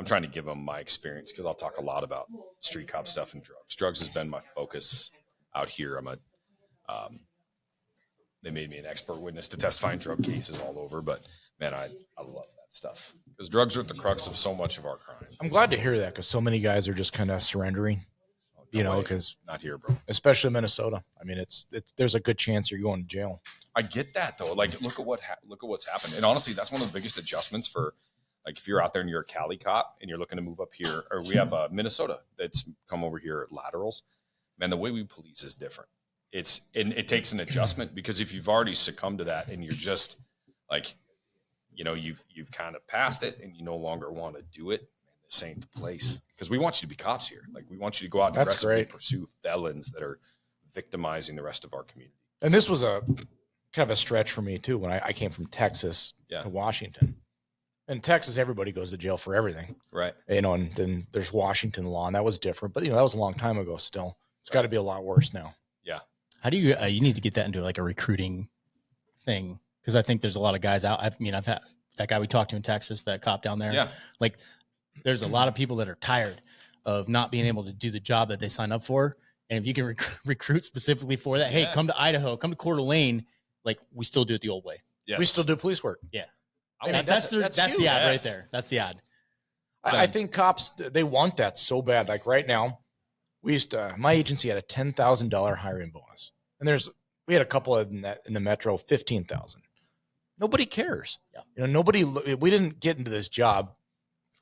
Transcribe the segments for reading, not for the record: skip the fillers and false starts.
I'm trying to give them my experience because I'll talk a lot about street cop stuff and drugs. Drugs has been my focus out here. They made me an expert witness to testify in drug cases all over, but man, I love that stuff because drugs are at the crux of so much of our crime. I'm glad to hear that because so many guys are just kind of surrendering, because not here, bro. Especially Minnesota. I mean, it's there's a good chance you're going to jail. I get that though. Like, look at what's happened. And honestly, that's one of the biggest adjustments for, like, if you're out there and you're a Cali cop and you're looking to move up here, or we have Minnesota that's come over here at laterals. Man, the way we police is different. It takes an adjustment because if you've already succumbed to that and you're just like, you've kind of passed it and you no longer want to do it, man, this ain't the place. Because we want you to be cops here. Like, we want you to go out and aggressively pursue felons that are victimizing the rest of our community. And this was a kind of a stretch for me too when I came from Texas to Washington. In Texas, everybody goes to jail for everything, right? And then there's Washington law, and that was different. But that was a long time ago. Still, it's got to be a lot worse now. Yeah. How do you you need to get that into like a recruiting thing? Because I think there's a lot of guys out. I've had that guy we talked to in Texas, that cop down there. Yeah. Like, there's a lot of people that are tired of not being able to do the job that they signed up for. And if you can recruit specifically for that, hey, come to Idaho, come to Coeur d'Alene. Like, we still do it the old way. Yes. We still do police work. Yeah. I mean, that's the ad right there. That's the ad. I think cops, they want that so bad. Like right now, my agency had a $10,000 hiring bonus. And we had a couple in the metro, 15,000. Nobody cares. Yeah. We didn't get into this job,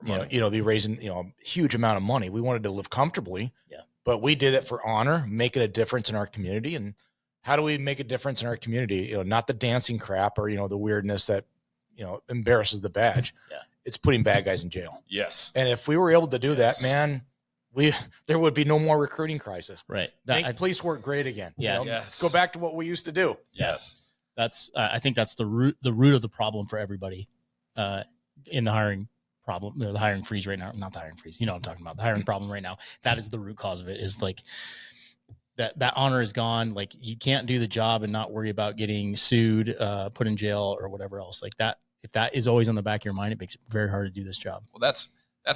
be raising, a huge amount of money. We wanted to live comfortably. Yeah. But we did it for honor, making a difference in our community. And how do we make a difference in our community? Not the dancing crap or, the weirdness that, embarrasses the badge. Yeah. It's putting bad guys in jail. Yes. And if we were able to do that, man, there would be no more recruiting crisis. Right. Make police work great again. Yeah. Yes. Go back to what we used to do. Yes. I think that's the root of the problem for everybody in the hiring problem, the hiring freeze right now. Not the hiring freeze. You know what I'm talking about. The hiring problem right now. That is the root cause of it, is like that honor is gone. Like, you can't do the job and not worry about getting sued, put in jail or whatever else like that. If that is always on the back of your mind, it makes it very hard to do this job. Well, that's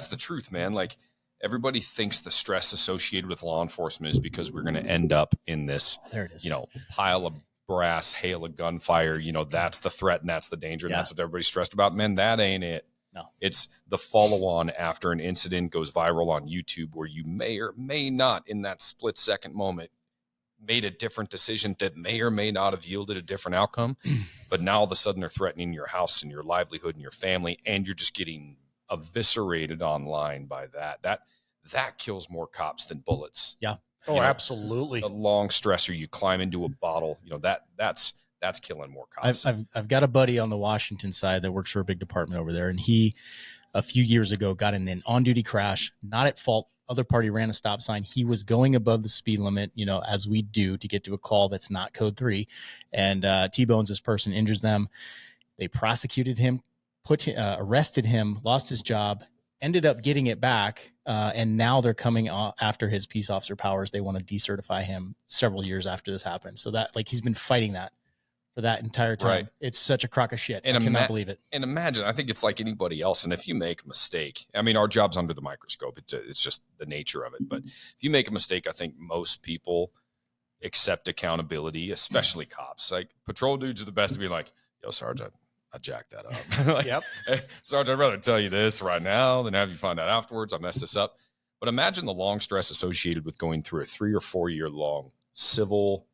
the truth, man. Like, everybody thinks the stress associated with law enforcement is because we're going to end up in this, there it is, pile of brass, hail of gunfire. That's the threat and that's the danger. And that's what everybody's stressed about. Man, that ain't it. No, it's the follow-on after an incident goes viral on YouTube where you may or may not, in that split-second moment, made a different decision that may or may not have yielded a different outcome. But now all of a sudden they're threatening your house and your livelihood and your family, and you're just getting eviscerated online by that. That kills more cops than bullets. Yeah. Oh, absolutely. A long stressor, you climb into a bottle, that's killing more cops. I've got a buddy on the Washington side that works for a big department over there, and he, a few years ago, got in an on-duty crash, not at fault. Other party ran a stop sign. He was going above the speed limit, as we do, to get to a call that's not code 3, and T-bones this person, injures them. They prosecuted him, arrested him, lost his job, ended up getting it back, and now they're coming after his peace officer powers. They want to decertify him several years after this happened. So that, like, he's been fighting that for that entire time. Right. It's such a crock of shit. And I cannot believe it. And imagine, I think it's like anybody else. And if you make a mistake, I mean, our job's under the microscope. It's just the nature of it. But if you make a mistake, I think most people accept accountability, especially cops. Like, patrol dudes are the best to be like, yo, Sarge, I jacked that up. Like, yep. Hey, Sarge, I'd rather tell you this right now than have you find out afterwards. I messed this up. But imagine the long stress associated with going through a 3 or 4 year long civil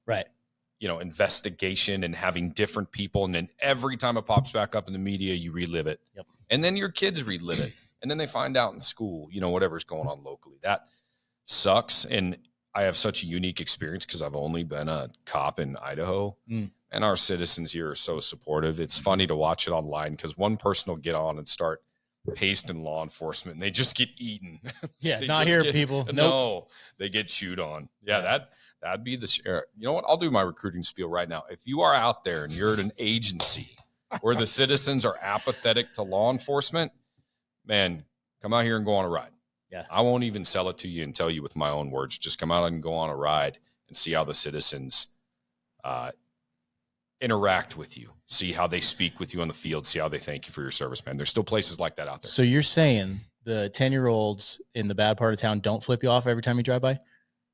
investigation and having different people. And then every time it pops back up in the media, you relive it. Yep. And then your kids relive it. And then they find out in school, whatever's going on locally. That sucks. And I have such a unique experience because I've only been a cop in Idaho. And our citizens here are so supportive. It's funny to watch it online because one person will get on and start pasting law enforcement and they just get eaten. Yeah, not here, people. No, nope. They get chewed on. Yeah. That'd be the, you know what? I'll do my recruiting spiel right now. If you are out there and you're at an agency where the citizens are apathetic to law enforcement, man, come out here and go on a ride. Yeah. I won't even sell it to you and tell you with my own words. Just come out and go on a ride and see how the citizens interact with you, see how they speak with you on the field, see how they thank you for your service, man. There's still places like that out there. So you're saying the 10-year-olds in the bad part of town don't flip you off every time you drive by?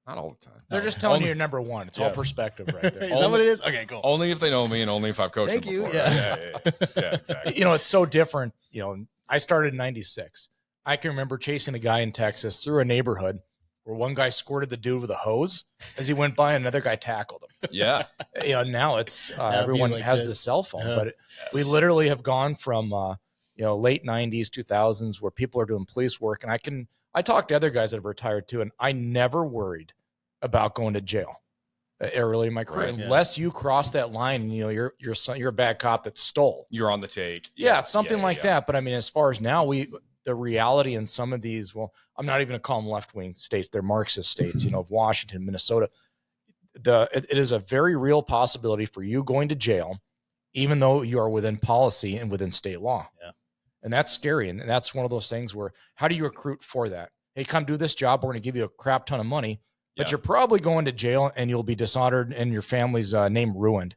Not all the time. They're just telling you you're number one. It's all Yes. perspective right there. Is that what it is? Okay, cool. Only if they know me and only if I've coached Thank them you. before. Yeah. Yeah, exactly. You know, it's so different. You know, I started in 96. I can remember chasing a guy in Texas through a neighborhood where one guy squirted the dude with a hose as he went by and another guy tackled him. Yeah. You know, now it's That'd be everyone like has this. the cell phone, but Yes. we literally have gone from, you know, late 90s, 2000s where people are doing police work. And I talk to other guys that have retired too, and I never worried about going to jail early in my career, Right, yeah. unless you cross that line and, you know, you're a bad cop that stole. You're on the take. Yeah, something like yeah. that. But I mean, as far as now, the reality in some of these, well, I'm not even gonna call them left-wing states, they're Marxist states, you know, of Washington, Minnesota. It is a very real possibility for you going to jail, even though you are within policy and within state law. Yeah. And that's scary. And that's one of those things where, how do you recruit for that? Hey, come do this job. We're going to give you a crap ton of money, but Yeah. you're probably going to jail and you'll be dishonored and your family's name ruined.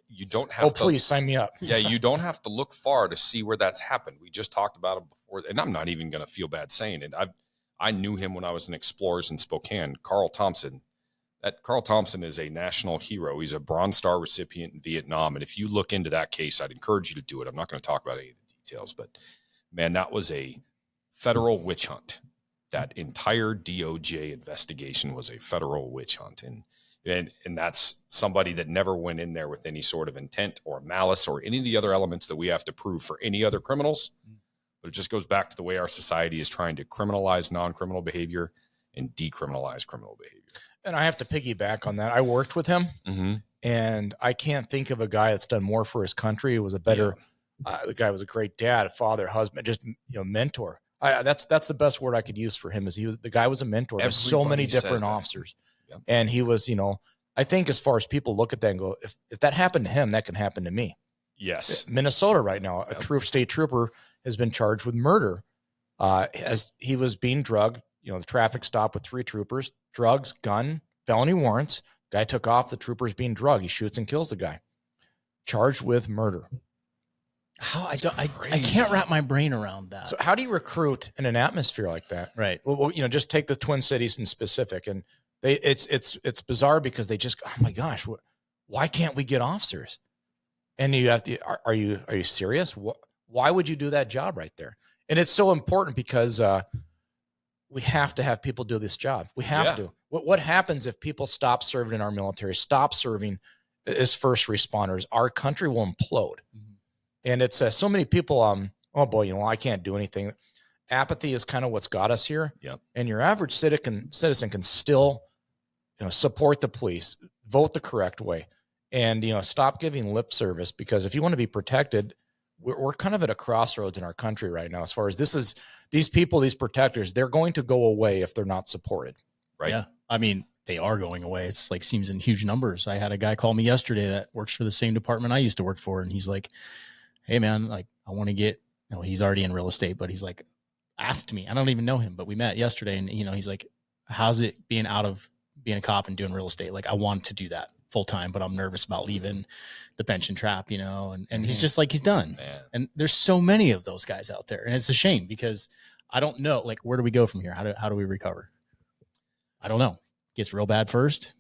You don't have to. Please sign me up. Yeah, you don't have to look far to see where that's happened. We just talked about it before, and I'm not even going to feel bad saying it. I knew him when I was in Explorers in Spokane. Carl Thompson. Carl Thompson is a national hero. He's a Bronze Star recipient in Vietnam. And if you look into that case, I'd encourage you to do it. I'm not going to talk about any of the details, but man, that was a federal witch hunt. That entire DOJ investigation was a federal witch hunt. And that's somebody that never went in there with any sort of intent or malice or any of the other elements that we have to prove for any other criminals. But it just goes back to the way our society is trying to criminalize non-criminal behavior and decriminalize criminal behavior. And I have to piggyback on that. I worked with him, Mm-hmm. and I can't think of a guy that's done more for his country. It was a better, the guy was a great dad, a father, husband, just, you know, mentor. That's the best word I could use for him. Is the guy was a mentor to so many Everybody says different that. officers. Yep. And he was, you know, I think as far as people look at that and go, if that happened to him, that can happen to me. Yes. Minnesota right now, Yep. a state trooper has been charged with murder as he was being drugged. You know, the traffic stop with 3 troopers, drugs, gun, felony warrants. Guy took off. The trooper's being drugged. He shoots and kills the guy. Charged with murder. How I can't wrap my brain around that. So how do you recruit in an atmosphere like that? Right. Well, you know, just take the Twin Cities in specific, and it's bizarre because they just, oh my gosh, why can't we get officers? And you have to, are you serious? Why would you do that job right there? And it's so important because we have to have people do this job. We have to. What happens if people stop serving in our military, stop serving as first responders? Our country will implode. Mhm. And it's so many people, oh boy, you know, I can't do anything. Apathy is kind of what's got us here. Yep. And your average citizen can still, you know, support the police, vote the correct way, and, you know, stop giving lip service, because if you want to be protected, we're kind of at a crossroads in our country right now. As far as these people, these protectors, they're going to go away if they're not supported. Right. Yeah. I mean, they are going away. It's like seems in huge numbers. I had a guy call me yesterday that works for the same department I used to work for. And he's like, hey man, like I want to get, you know, he's already in real estate, but he's like, asked me, I don't even know him, but we met yesterday. And, you know, he's like, how's it being out of being a cop and doing real estate? Like I want to do that full time, but I'm nervous about leaving the pension trap, you know? And he's just like, he's done. Man. And there's so many of those guys out there. And it's a shame because I don't know, like, where do we go from here? How do we recover? I don't know. Gets real bad first.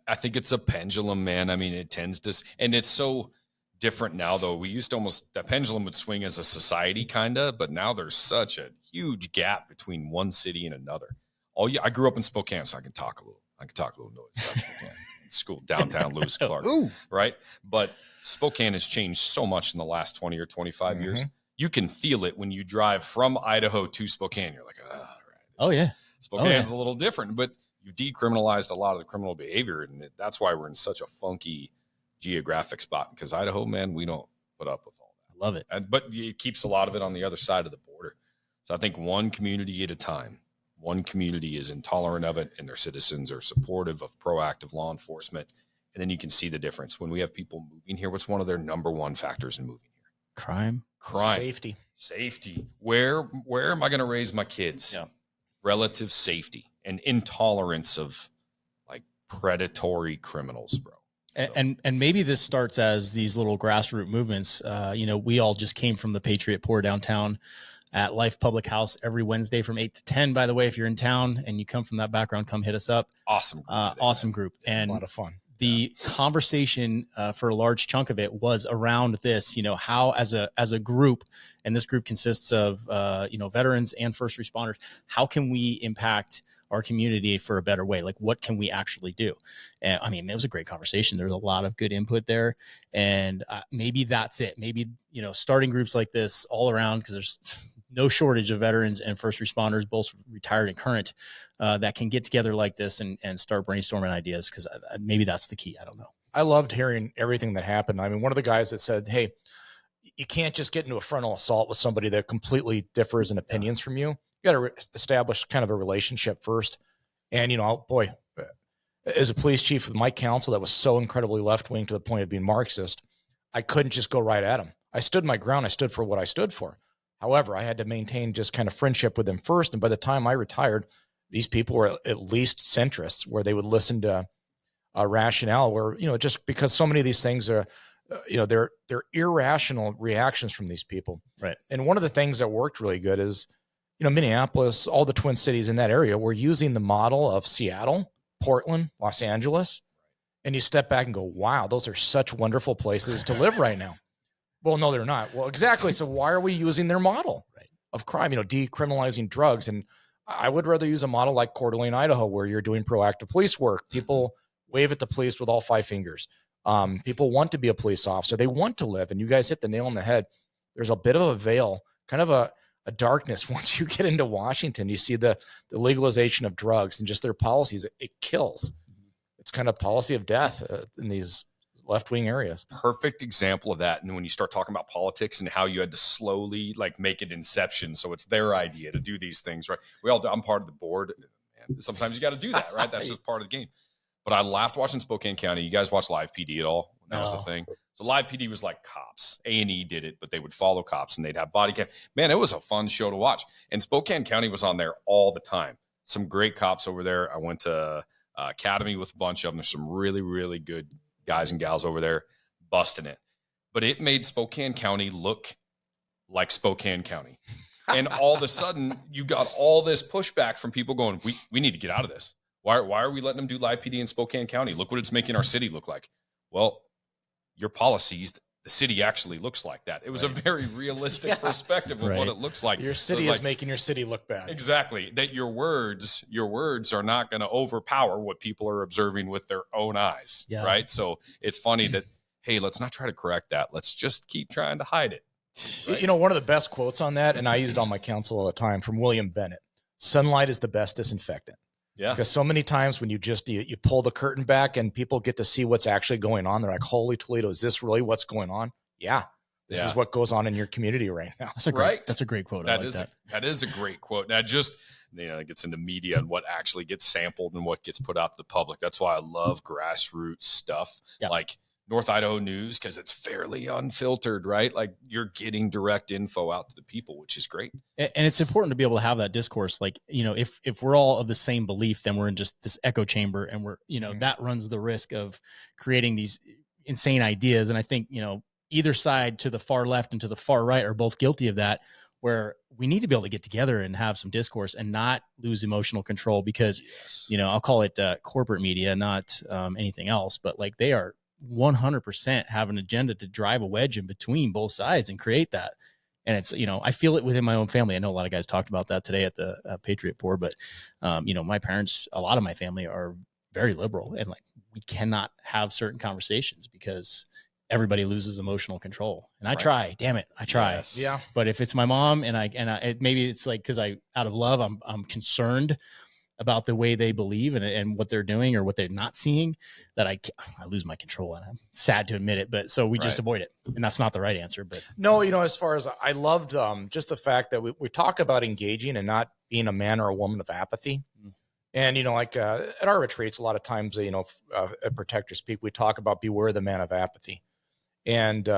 I think it's a pendulum, man. I mean, it tends to, and it's so different now, though. We used to that pendulum would swing as a society, kind of, but now there's such a huge gap between one city and another. I grew up in Spokane, so I can talk a little noise. That's Spokane. School downtown Lewis Clark, right? But Spokane has changed so much in the last 20 or 25 years. You can feel it when you drive from Idaho to Spokane. You're like, oh, right. Oh yeah. Spokane's a little different, but you've decriminalized a lot of the criminal behavior, and that's why we're in such a funky geographic spot, because Idaho, man, we don't put up with all that. I love it. But it keeps a lot of it on the other side of the border. So I think one community at a time. One community is intolerant of it, and their citizens are supportive of proactive law enforcement. And then you can see the difference. When we have people moving here, what's one of their number one factors in moving here? Crime. Safety. Where am I going to raise my kids? Yeah. Relative safety and intolerance of like predatory criminals, bro. And maybe this starts as these little grassroots movements. You know, we all just came from the Patriot Poor downtown. at Life Public House every Wednesday from 8 to 10. By the way, if you're in town and you come from that background, come hit us up. Awesome group today, awesome group. And a lot of fun. The conversation for a large chunk of it was around this, how as a group, and this group consists of, veterans and first responders, how can we impact our community for a better way? Like, what can we actually do? And I mean, it was a great conversation. There's a lot of good input there, and maybe that's it. Maybe, starting groups like this all around, because there's no shortage of veterans and first responders, both retired and current, that can get together like this and start brainstorming ideas, because maybe that's the key. I don't know. I loved hearing everything that happened. I mean, one of the guys that said, hey, you can't just get into a frontal assault with somebody that completely differs in opinions from you. You got to establish kind of a relationship first. And, boy, as a police chief with my council that was so incredibly left-wing to the point of being Marxist, I couldn't just go right at him. I stood my ground. I stood for what I stood for. However, I had to maintain just kind of friendship with them first. And by the time I retired, these people were at least centrists, where they would listen to a rationale where, just because so many of these things are, they're irrational reactions from these people. Right. And one of the things that worked really good is, Minneapolis, all the Twin Cities in that area were using the model of Seattle, Portland, Los Angeles. And you step back and go, wow, those are such wonderful places to live right now. Well, no, they're not. Well, exactly. So why are we using their model of crime, decriminalizing drugs? And I would rather use a model like Coeur d'Alene, Idaho, where you're doing proactive police work. People wave at the police with all 5 fingers. People want to be a police officer. They want to live. And you guys hit the nail on the head. There's a bit of a veil, kind of a darkness. Once you get into Washington, you see the legalization of drugs and just their policies. It kills. It's kind of policy of death in these left-wing areas. Perfect example of that. And when you start talking about politics and how you had to slowly make it inception, so it's their idea to do these things, right? I'm part of the board. Man, sometimes you got to do that, right? That's just part of the game. But I laughed watching Spokane County. You guys watch Live PD at all? That was the thing. So Live PD was like cops. A&E did it, but they would follow cops and they'd have body cam. Man, it was a fun show to watch. And Spokane County was on there all the time. Some great cops over there. I went to Academy with a bunch of them. There's some really, really good guys and gals over there busting it. But it made Spokane County look like Spokane County. And all of a sudden, you got all this pushback from people going, we need to get out of this. Why are we letting them do Live PD in Spokane County? Look what it's making our city look like. Well, your policies, the city actually looks like that. It was a very realistic perspective of what it looks like. Your city is making your city look bad. Exactly. That your words are not going to overpower what people are observing with their own eyes. Yeah. Right. So it's funny that, hey, let's not try to correct that. Let's just keep trying to hide it. Right? One of the best quotes on that, and I use it on my council all the time, from William Bennett: sunlight is the best disinfectant. Yeah. Because so many times when you pull the curtain back and people get to see what's actually going on, they're like, holy Toledo, is this really what's going on? Yeah. This is what goes on in your community right now. That's a great quote. That is a great quote. That just, it gets into media and what actually gets sampled and what gets put out to the public. That's why I love grassroots stuff. Yeah. Like North Idaho News, because it's fairly unfiltered, right? Like you're getting direct info out to the people, which is great. And it's important to be able to have that discourse. Like, if we're all of the same belief, then we're in just this echo chamber, and we're, that runs the risk of creating these insane ideas. And I think, either side, to the far left and to the far right, are both guilty of that, where we need to be able to get together and have some discourse and not lose emotional control, because, I'll call it corporate media, not anything else, but like they are 100% have an agenda to drive a wedge in between both sides and create that. And it's, I feel it within my own family. I know a lot of guys talked about that today at the Patriot Pour, but my parents, a lot of my family are very liberal, and like we cannot have certain conversations because everybody loses emotional control. And I try, damn it, I try. Yes. Yeah. But if it's my mom and I maybe it's like, cause out of love, I'm concerned about the way they believe and what they're doing or what they're not seeing, that I lose my control, and I'm sad to admit it, but so we just avoid it. And that's not the right answer, but no, as far as I loved just the fact that we talk about engaging and not being a man or a woman of apathy. And, at our retreats, a lot of times, at Protector Speak, we talk about beware the man of apathy. And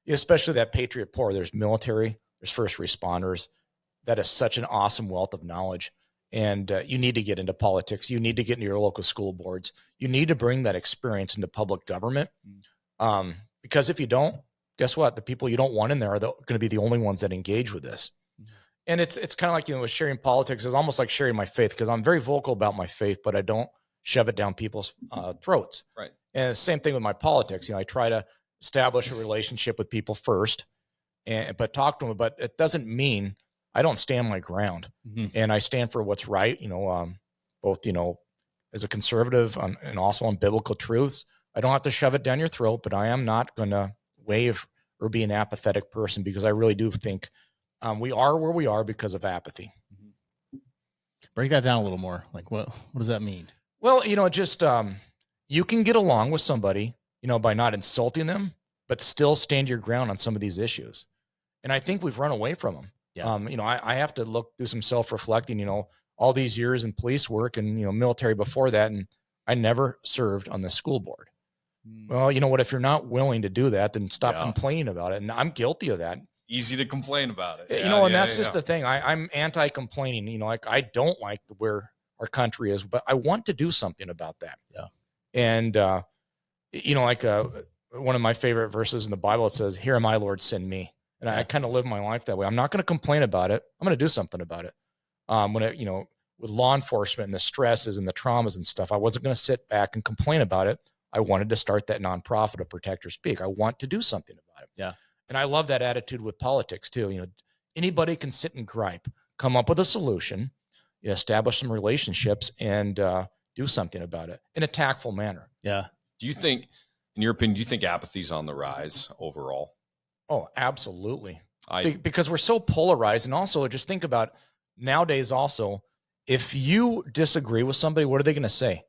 especially that Patriot Pour, there's military, there's first responders. That is such an awesome wealth of knowledge. And you need to get into politics. You need to get into your local school boards. You need to bring that experience into public government. Because if you don't, guess what? The people you don't want in there are going to be the only ones that engage with this. And it's kind of like, with sharing politics is almost like sharing my faith, because I'm very vocal about my faith, but I don't shove it down people's throats. Right. And the same thing with my politics. I try to establish a relationship with people first, but talk to them. But it doesn't mean I don't stand my ground, and I stand for what's right. Both as a conservative and also on biblical truths. I don't have to shove it down your throat, but I am not going to wave or be an apathetic person, because I really do think we are where we are because of apathy. Break that down a little more. Like, what does that mean? Well, just you can get along with somebody, by not insulting them, but still stand your ground on some of these issues. And I think we've run away from them. Yeah. I have to do some self-reflecting, all these years in police work and, military before that. And I never served on the school board. Well, you know what, if you're not willing to do that, then stop complaining about it. And I'm guilty of that. Easy to complain about it. And that's just the thing. I'm anti-complaining, like I don't like where our country is, but I want to do something about that. Yeah. And, like one of my favorite verses in the Bible, it says, "Here am I, Lord, send me." And I kind of live my life that way. I'm not going to complain about it. I'm going to do something about it. With law enforcement and the stresses and the traumas and stuff, I wasn't going to sit back and complain about it. I wanted to start that nonprofit of Protect or Speak. I want to do something about it. Yeah. And I love that attitude with politics too. Anybody can sit and gripe, come up with a solution, establish some relationships, and do something about it in a tactful manner. Yeah. Do you think, in your opinion, do you think apathy's on the rise overall? Oh, absolutely. Because we're so polarized. And also just think about nowadays also, if you disagree with somebody, what are they going to say?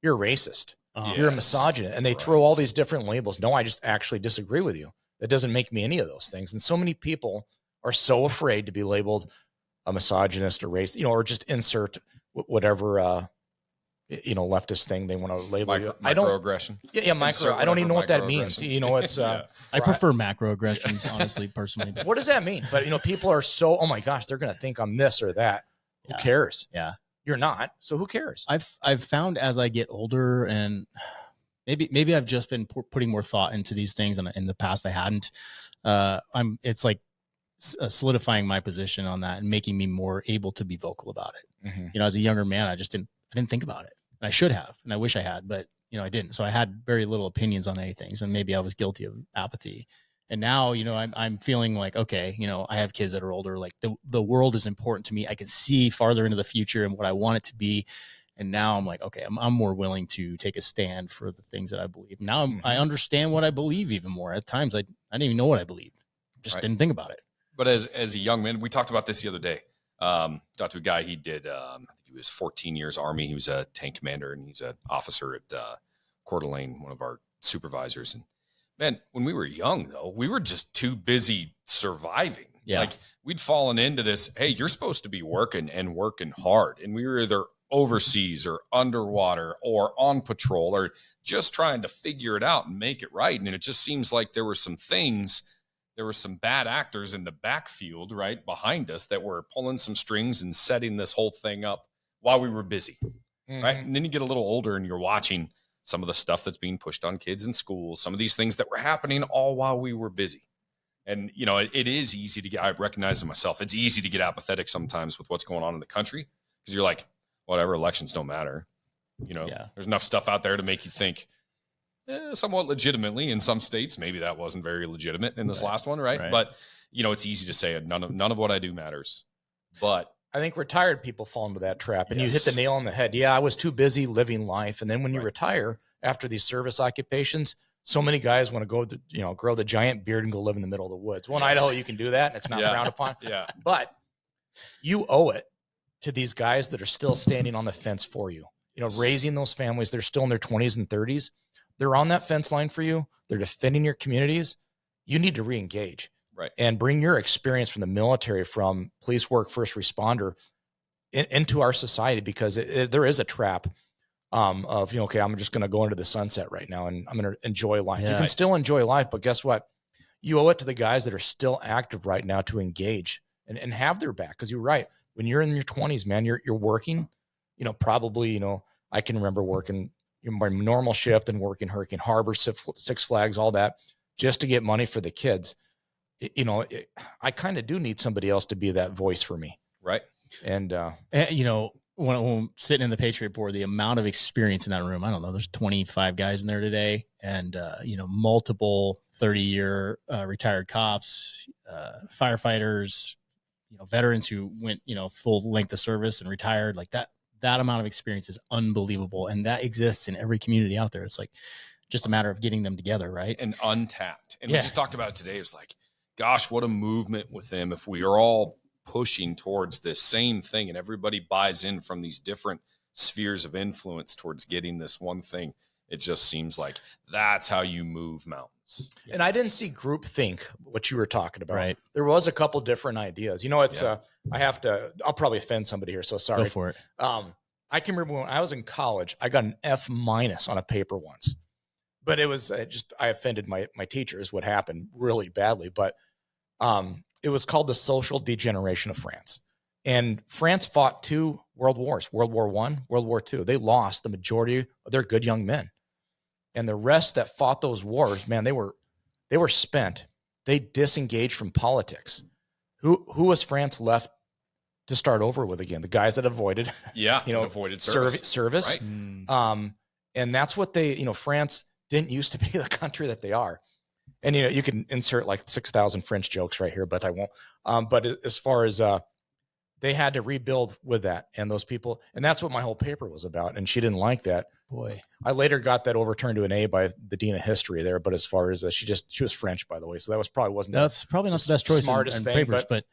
You're a racist. You're a misogynist. And they throw all these different labels. No, I just actually disagree with you. That doesn't make me any of those things. And so many people are so afraid to be labeled a misogynist or racist, or just insert whatever, leftist thing they want to label you. Microaggression. Micro. I don't even know what that means. It's. I prefer macroaggressions, honestly, personally. But what does that mean? But people are so, oh my gosh, they're going to think I'm this or that. Who cares? Yeah, you're not. So who cares? I've found as I get older, and maybe I've just been putting more thought into these things, and in the past I hadn't. It's like solidifying my position on that and making me more able to be vocal about it. Mm-hmm. As a younger man, I didn't think about it, and I should have, and I wish I had, but I didn't. So I had very little opinions on any things, and maybe I was guilty of apathy. And now, I'm feeling like, okay, I have kids that are older. Like the world is important to me. I can see farther into the future and what I want it to be. And now I'm like, okay, I'm more willing to take a stand for the things that I believe. Now I understand what I believe even more. At times, I didn't even know what I believed. Just didn't think about it. But as a young man, we talked about this the other day. Talked to a guy. He did. I think he was 14 years Army. He was a tank commander, and he's an officer at Coeur d'Alene, one of our supervisors. And man, when we were young, though, we were just too busy surviving. Yeah. Like we'd fallen into this. Hey, you're supposed to be working and working hard, and we were either overseas or underwater or on patrol or just trying to figure it out and make it right. And it just seems like there were some bad actors in the backfield right behind us that were pulling some strings and setting this whole thing up while we were busy. Right. And then you get a little older and you're watching some of the stuff that's being pushed on kids in schools, some of these things that were happening all while we were busy. And, it is easy to get, I've recognized it myself. It's easy to get apathetic sometimes with what's going on in the country because you're like, whatever, elections don't matter. There's enough stuff out there to make you think somewhat legitimately in some states. Maybe that wasn't very legitimate in this last one. Right. But, it's easy to say none of what I do matters. But I think retired people fall into that trap, and you hit the nail on the head. Yeah, I was too busy living life. And then when you retire after these service occupations, so many guys want to go, grow the giant beard and go live in the middle of the woods. Well, in Idaho, you can do that. And it's not frowned upon. Yeah. But you owe it to these guys that are still standing on the fence for you, raising those families. They're still in their 20s and 30s. They're on that fence line for you. They're defending your communities. You need to re-engage. Right. And bring your experience from the military, from police work, first responder into our society, because there is a trap of, okay, I'm just going to go into the sunset right now and I'm going to enjoy life. Yeah. You can still enjoy life, but guess what? You owe it to the guys that are still active right now to engage and have their back. Because you're right. When you're in your 20s, man, you're working, probably, I can remember working my normal shift and working Hurricane Harbor, Six Flags, all that, just to get money for the kids. I kind of do need somebody else to be that voice for me. Right. And, When I'm sitting in the Patriot board, the amount of experience in that room, I don't know, there's 25 guys in there today, and, multiple 30-year retired cops, firefighters, veterans who went, full length of service and retired. Like that amount of experience is unbelievable. And that exists in every community out there. It's like just a matter of getting them together. Right. And untapped. And we just talked about it today. It was like, gosh, what a movement with them. If we are all pushing towards this same thing and everybody buys in from these different spheres of influence towards getting this one thing, it just seems like that's how you move mountains. And I didn't see groupthink, what you were talking about. Right. There was a couple different ideas. I'll probably offend somebody here, so sorry. Go for it. I can remember when I was in college, I got an F- on a paper once, but it was I offended my teacher is what happened really badly. But it was called the social degeneration of France. And France fought 2 world wars, World War I, World War II. They lost the majority of their good young men. And the rest that fought those wars, man, they were spent. They disengaged from politics. Who was France left to start over with again? The guys that avoided, avoided service. Right? And that's what France didn't used to be the country that they are. And you can insert like 6,000 French jokes right here, but I won't. But as far as they had to rebuild with that and those people, and that's what my whole paper was about. And she didn't like that. Boy, I later got that overturned to an A by the dean of history there. But as far as she was French, by the way, so that was probably that's probably not the best choice smartest in thing, papers, but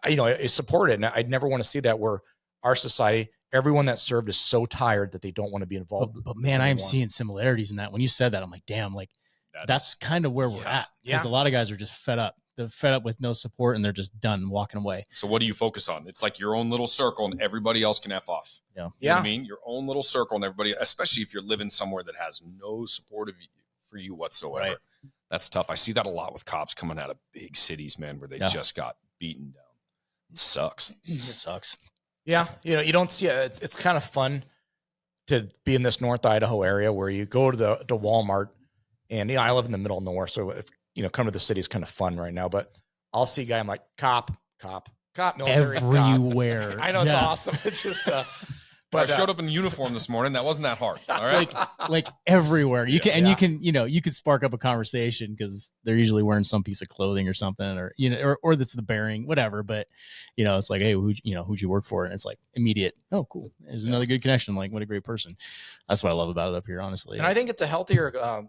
I support it, and I'd never want to see that where our society, everyone that served is so tired that they don't want to be involved. But man, I am seeing similarities in that. When you said that, I'm like, damn, like that's kind of where we're at. Because a lot of guys are just fed up. They're fed up with no support and they're just done walking away. So what do you focus on? It's like your own little circle and everybody else can F off. Yeah. You know what I mean? Your own little circle and everybody, especially if you're living somewhere that has no support for you whatsoever. Right. That's tough. I see that a lot with cops coming out of big cities, man, where they just got beaten down. It sucks. It sucks. Yeah. You don't see it. It's kind of fun to be in this North Idaho area where you go to Walmart and, I live in the middle of nowhere. So if, come to the city is kind of fun right now, but I'll see a guy, I'm like, cop, military, everywhere. Cop. I know it's awesome. It's just, but I showed up in uniform this morning. That wasn't that hard. All right. like everywhere you can, you can spark up a conversation because they're usually wearing some piece of clothing or something, or that's the bearing, whatever. But, it's like, hey, who'd you work for? And it's like immediate. Oh, cool. There's another good connection. Like, what a great person. That's what I love about it up here, honestly. And I think it's a healthier,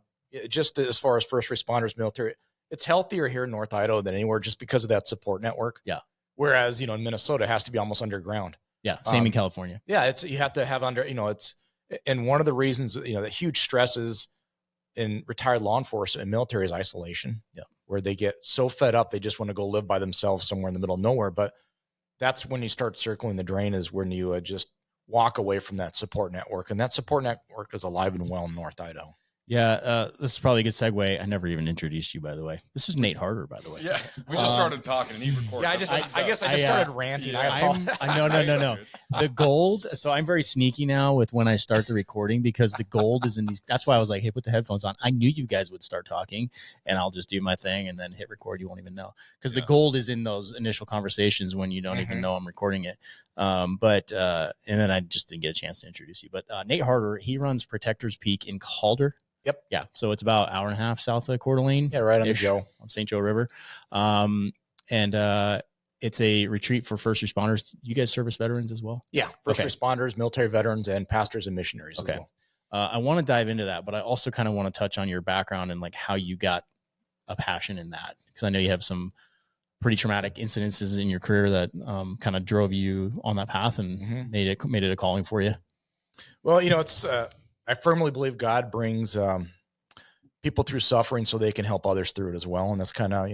just as far as first responders, military, it's healthier here in North Idaho than anywhere just because of that support network. Yeah. Whereas, in Minnesota, it has to be almost underground. Yeah. Same in California. Yeah. You have to have and one of the reasons, the huge stresses in retired law enforcement and military is isolation. Yeah. Where they get so fed up, they just want to go live by themselves somewhere in the middle of nowhere. But that's when you start circling the drain, is when you just walk away from that support network. And that support network is alive and well in North Idaho. Yeah, this is probably a good segue. I never even introduced you, by the way. This is Nate Harder, by the way. Yeah, we just started talking and he records. Yeah, I guess I just started ranting. No. The gold. So I'm very sneaky now with when I start the recording because the gold is in these. That's why I was like, hey, put the headphones on. I knew you guys would start talking and I'll just do my thing and then hit record. You won't even know because the gold is in those initial conversations when you don't even know I'm recording it. And then I just didn't get a chance to introduce you. But Nate Harder, he runs Protectors Peak in Calder. Yep. Yeah. So it's about an hour and a half south of Coeur d'Alene. Yeah, right on the Joe. On St. Joe River. It's a retreat for first responders. You guys service veterans as well? Yeah. First responders, military veterans, and pastors and missionaries as well. I want to dive into that, but I also kind of want to touch on your background and like how you got a passion in that. Because I know you have some pretty traumatic incidences in your career that kind of drove you on that path and made it a calling for you. Well, it's I firmly believe God brings people through suffering so they can help others through it as well. And that's kind of,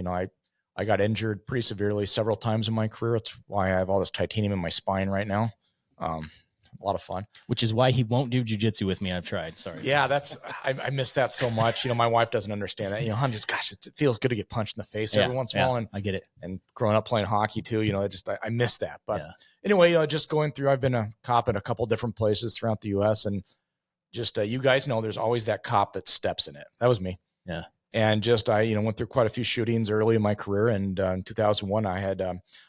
I got injured pretty severely several times in my career. That's why I have all this titanium in my spine right now. A lot of fun. Which is why he won't do jujitsu with me. I've tried. Sorry. Yeah, I miss that so much. My wife doesn't understand that. I'm just, gosh, it feels good to get punched in the face every once in a while. And I get it. And growing up playing hockey too, I miss that. But anyway, just going through, I've been a cop in a couple different places throughout the U.S. and just you guys know there's always that cop that steps in it. That was me. Yeah. And just, I, went through quite a few shootings early in my career. And in 2001,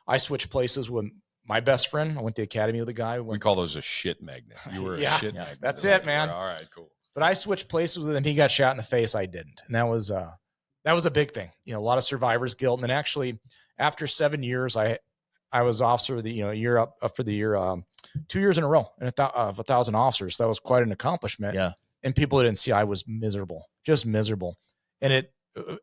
I switched places with my best friend. I went to the academy with a guy. We call those a shit magnet. You were a shit magnet. That's it, man. All right, cool. But I switched places with him. He got shot in the face. I didn't. And that was a big thing. A lot of survivor's guilt. And then actually after 7 years, I was officer of the, year up for the year, 2 years in a row and of 1,000 officers. That was quite an accomplishment. Yeah. And people didn't see, I was miserable, just miserable. And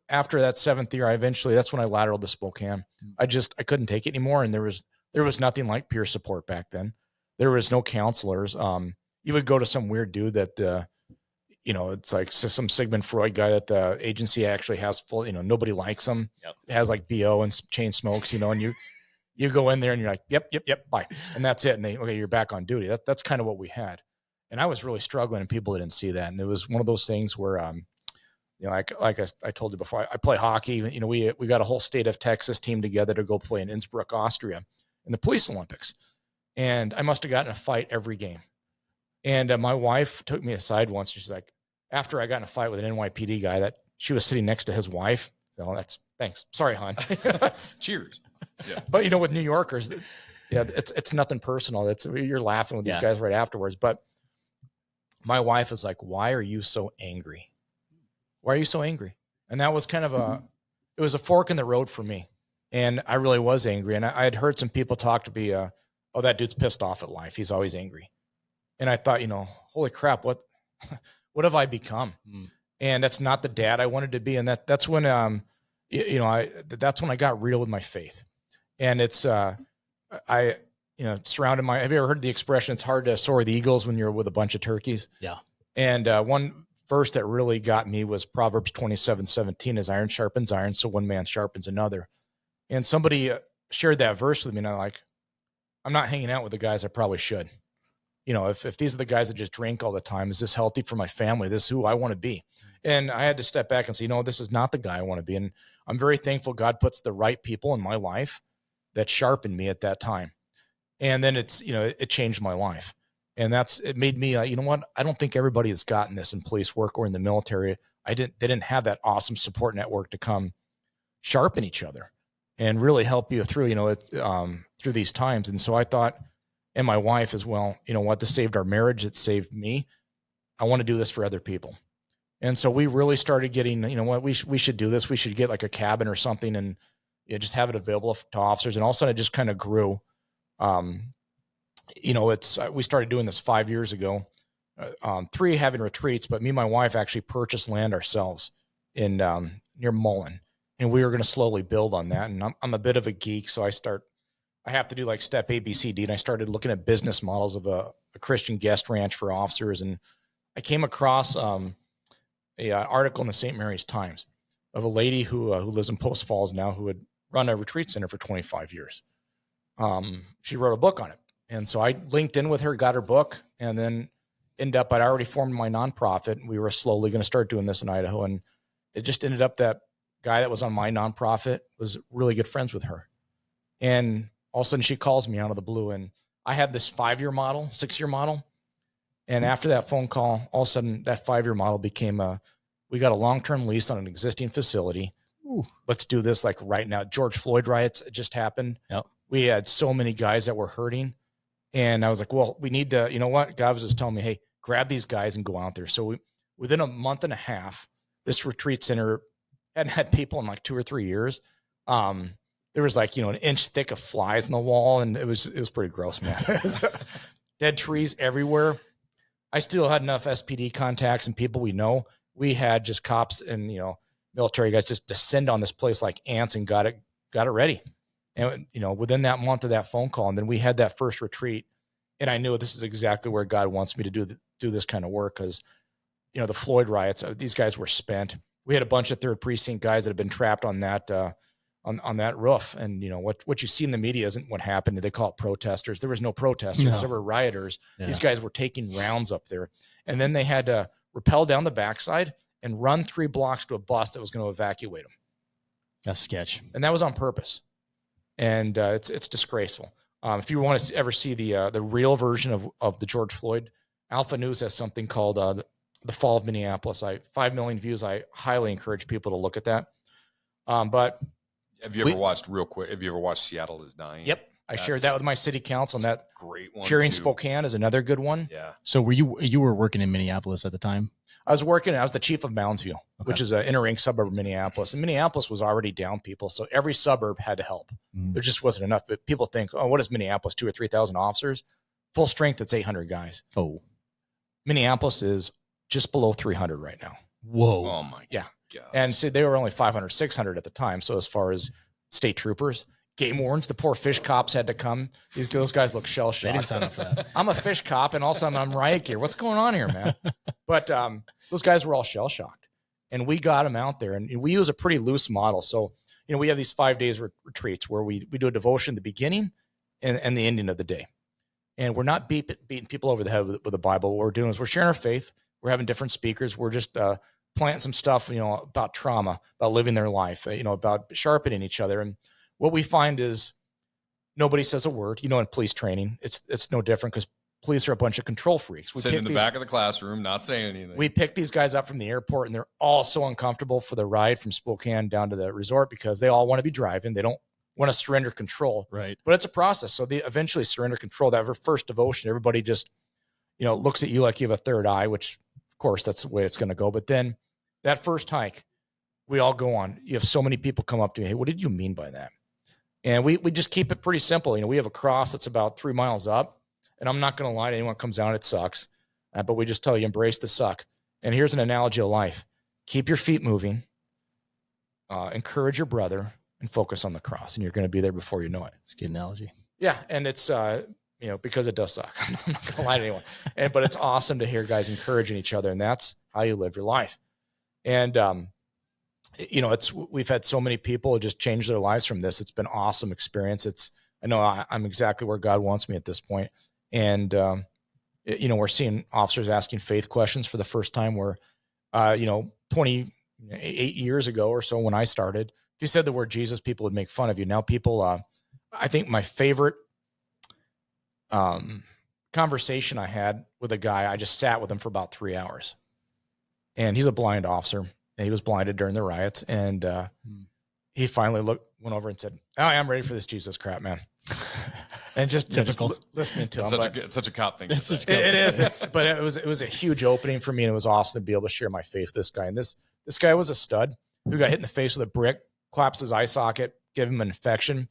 after that 7th year, that's when I lateraled to Spokane. I couldn't take it anymore. And there was nothing like peer support back then. There was no counselors. You would go to some weird dude that, it's like some Sigmund Freud guy that the agency actually has full, nobody likes him. Yep. It has like BO and chain smokes, and you go in there and you're like, yep, bye. And that's it. And okay, you're back on duty. That's kind of what we had. And I was really struggling and people didn't see that. And it was one of those things where, like I told you before, I play hockey. We got a whole state of Texas team together to go play in Innsbruck, Austria in the police Olympics. And I must've gotten a fight every game. And my wife took me aside once. She's like, after I got in a fight with an NYPD guy, that she was sitting next to his wife. So thanks. Sorry, hon. Cheers. Yeah. But with New Yorkers, it's nothing personal. You're laughing with these guys right afterwards. But my wife is like, why are you so angry? Why are you so angry? And that was kind of it was a fork in the road for me. And I really was angry. And I had heard some people talk to me, oh, that dude's pissed off at life. He's always angry. And I thought, holy crap, what have I become? And that's not the dad I wanted to be. And that's when, that's when I got real with my faith. And it's, surrounded have you ever heard the expression, it's hard to soar the eagles when you're with a bunch of turkeys? Yeah. And one verse that really got me was Proverbs 27:17, as iron sharpens iron, so one man sharpens another. And somebody shared that verse with me, and I'm not hanging out with the guys I probably should. If these are the guys that just drink all the time, is this healthy for my family? This is who I want to be. And I had to step back and say, this is not the guy I want to be. And I'm very thankful God puts the right people in my life that sharpened me at that time. And then it changed my life. And it made me, I don't think everybody has gotten this in police work or in the military. They didn't have that awesome support network to come sharpen each other and really help you through, through these times. And so I thought, and my wife as well, this saved our marriage. It saved me. I want to do this for other people. And so we really started getting, we should do this. We should get like a cabin or something and just have it available to officers. And all of a sudden it just kind of grew. We started doing this 5 years ago, 3 having retreats, but me and my wife actually purchased land ourselves in near Mullen. And we were going to slowly build on that. And I'm a bit of a geek. So I have to do like step A, B, C, D. And I started looking at business models of a Christian guest ranch for officers. And I came across a article in the St. Mary's Times of a lady who lives in Post Falls now, who had run a retreat center for 25 years. She wrote a book on it. And so I linked in with her, got her book, and then I'd already formed my nonprofit. We were slowly going to start doing this in Idaho. And it just ended up that guy that was on my nonprofit was really good friends with her. And all of a sudden she calls me out of the blue, and I had this 5-year model, 6-year model. And after that phone call, all of a sudden that 5-year model became we got a long-term lease on an existing facility. Ooh, let's do this like right now. George Floyd riots just happened. Yep. We had so many guys that were hurting. And I was like, well, we need to, God was just telling me, hey, grab these guys and go out there. So within a month and a half, this retreat center hadn't had people in like 2 or 3 years. There was like, an inch thick of flies in the wall. And it was pretty gross, man. Dead trees everywhere. I still had enough SPD contacts and people we know. We had just cops and, military guys just descend on this place like ants and got it ready. And, within that month of that phone call, and then we had that first retreat, and I knew this is exactly where God wants me to do this kind of work. Cause the Floyd riots, these guys were spent. We had a bunch of 3rd precinct guys that had been trapped on that, on that roof. And what you see in the media isn't what happened. They call it protesters. There was no protesters. No. There were rioters. Yeah. These guys were taking rounds up there, and then they had to rappel down the backside and run 3 blocks to a bus that was going to evacuate them. That's sketch. And that was on purpose. And it's disgraceful. If you want to ever see the real version of the George Floyd, Alpha News has something called The Fall of Minneapolis. 5 million views. I highly encourage people to look at that. But have you ever watched real quick? Have you ever watched Seattle is Dying? Yep. I shared that with my city council, and that great one. Cheering too. Spokane is another good one. Yeah. So you were working in Minneapolis at the time? I was the chief of Moundsview, which is an inner ring suburb of Minneapolis. And Minneapolis was already down people. So every suburb had to help. There just wasn't enough. But people think, oh, what is Minneapolis? 2,000 or 3,000 officers? Full strength, it's 800 guys. Oh. Minneapolis is just below 300 right now. Whoa. Oh my Yeah. God. And see, they were only 500, 600 at the time. So as far as state troopers, game wardens, the poor fish cops had to come. Those guys look shell shocked. They didn't sign up for that. I'm a fish cop, and also I'm riot gear. What's going on here, man? But those guys were all shell shocked, and we got them out there, and we use a pretty loose model. So we have these 5 days retreats where we do a devotion at the beginning and the ending of the day, and we're not beating people over the head with the Bible. What we're doing is we're sharing our faith. We're having different speakers. We're just planting some stuff, about trauma, about living their life, about sharpening each other. And what we find is nobody says a word. In police training, it's no different because police are a bunch of control freaks. Sit in the back of the classroom, not saying anything. We pick these guys up from the airport, and they're all so uncomfortable for the ride from Spokane down to the resort because they all want to be driving. They don't want to surrender control. Right. But it's a process. So they eventually surrender control. That first devotion, everybody just, looks at you like you have a third eye, which, of course, that's the way it's going to go. But then that first hike, we all go on. You have so many people come up to me. Hey, what did you mean by that? And we just keep it pretty simple. We have a cross that's about 3 miles up. And I'm not going to lie to anyone that comes down, it sucks. But we just tell you, embrace the suck. And here's an analogy of life. Keep your feet moving. Encourage your brother and focus on the cross. And you're going to be there before you know it. It's a good analogy. Yeah. And it's, because it does suck. I'm not going to lie to anyone. But it's awesome to hear guys encouraging each other. And that's how you live your life. And, we've had so many people just change their lives from this. It's been an awesome experience. I know I'm exactly where God wants me at this point. And, we're seeing officers asking faith questions for the first time where, 28 years ago or so when I started, if you said the word Jesus, people would make fun of you. Now people, I think my favorite conversation I had with a guy, I just sat with him for about 3 hours. And he's a blind officer. And he was blinded during the riots. And he finally went over and said, oh, I'm ready for this Jesus crap, man. And just listening to him. It's such a cop thing. To say. It is. But it was a huge opening for me. And it was awesome to be able to share my faith with this guy. And this guy was a stud who got hit in the face with a brick, collapsed his eye socket, gave him an infection,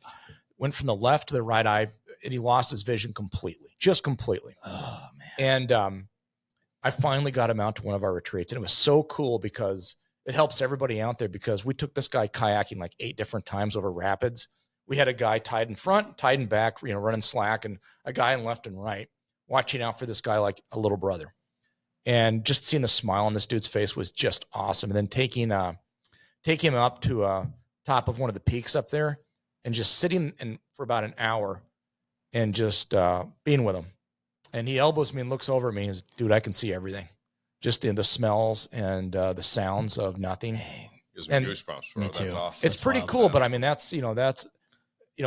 went from the left to the right eye, and he lost his vision completely, just completely. Oh, man. And I finally got him out to one of our retreats. And it was so cool because it helps everybody out there because we took this guy kayaking like 8 different times over rapids. We had a guy tied in front, tied in back, running slack, and a guy in left and right, watching out for this guy like a little brother. And just seeing the smile on this dude's face was just awesome. And then take him up to top of one of the peaks up there and just sitting for about an hour and just being with him. And he elbows me and looks over at me and says, dude, I can see everything. Just in the smells and the sounds of nothing. Gives me goosebumps, bro. Me too. That's awesome. It's pretty cool, but I mean, that's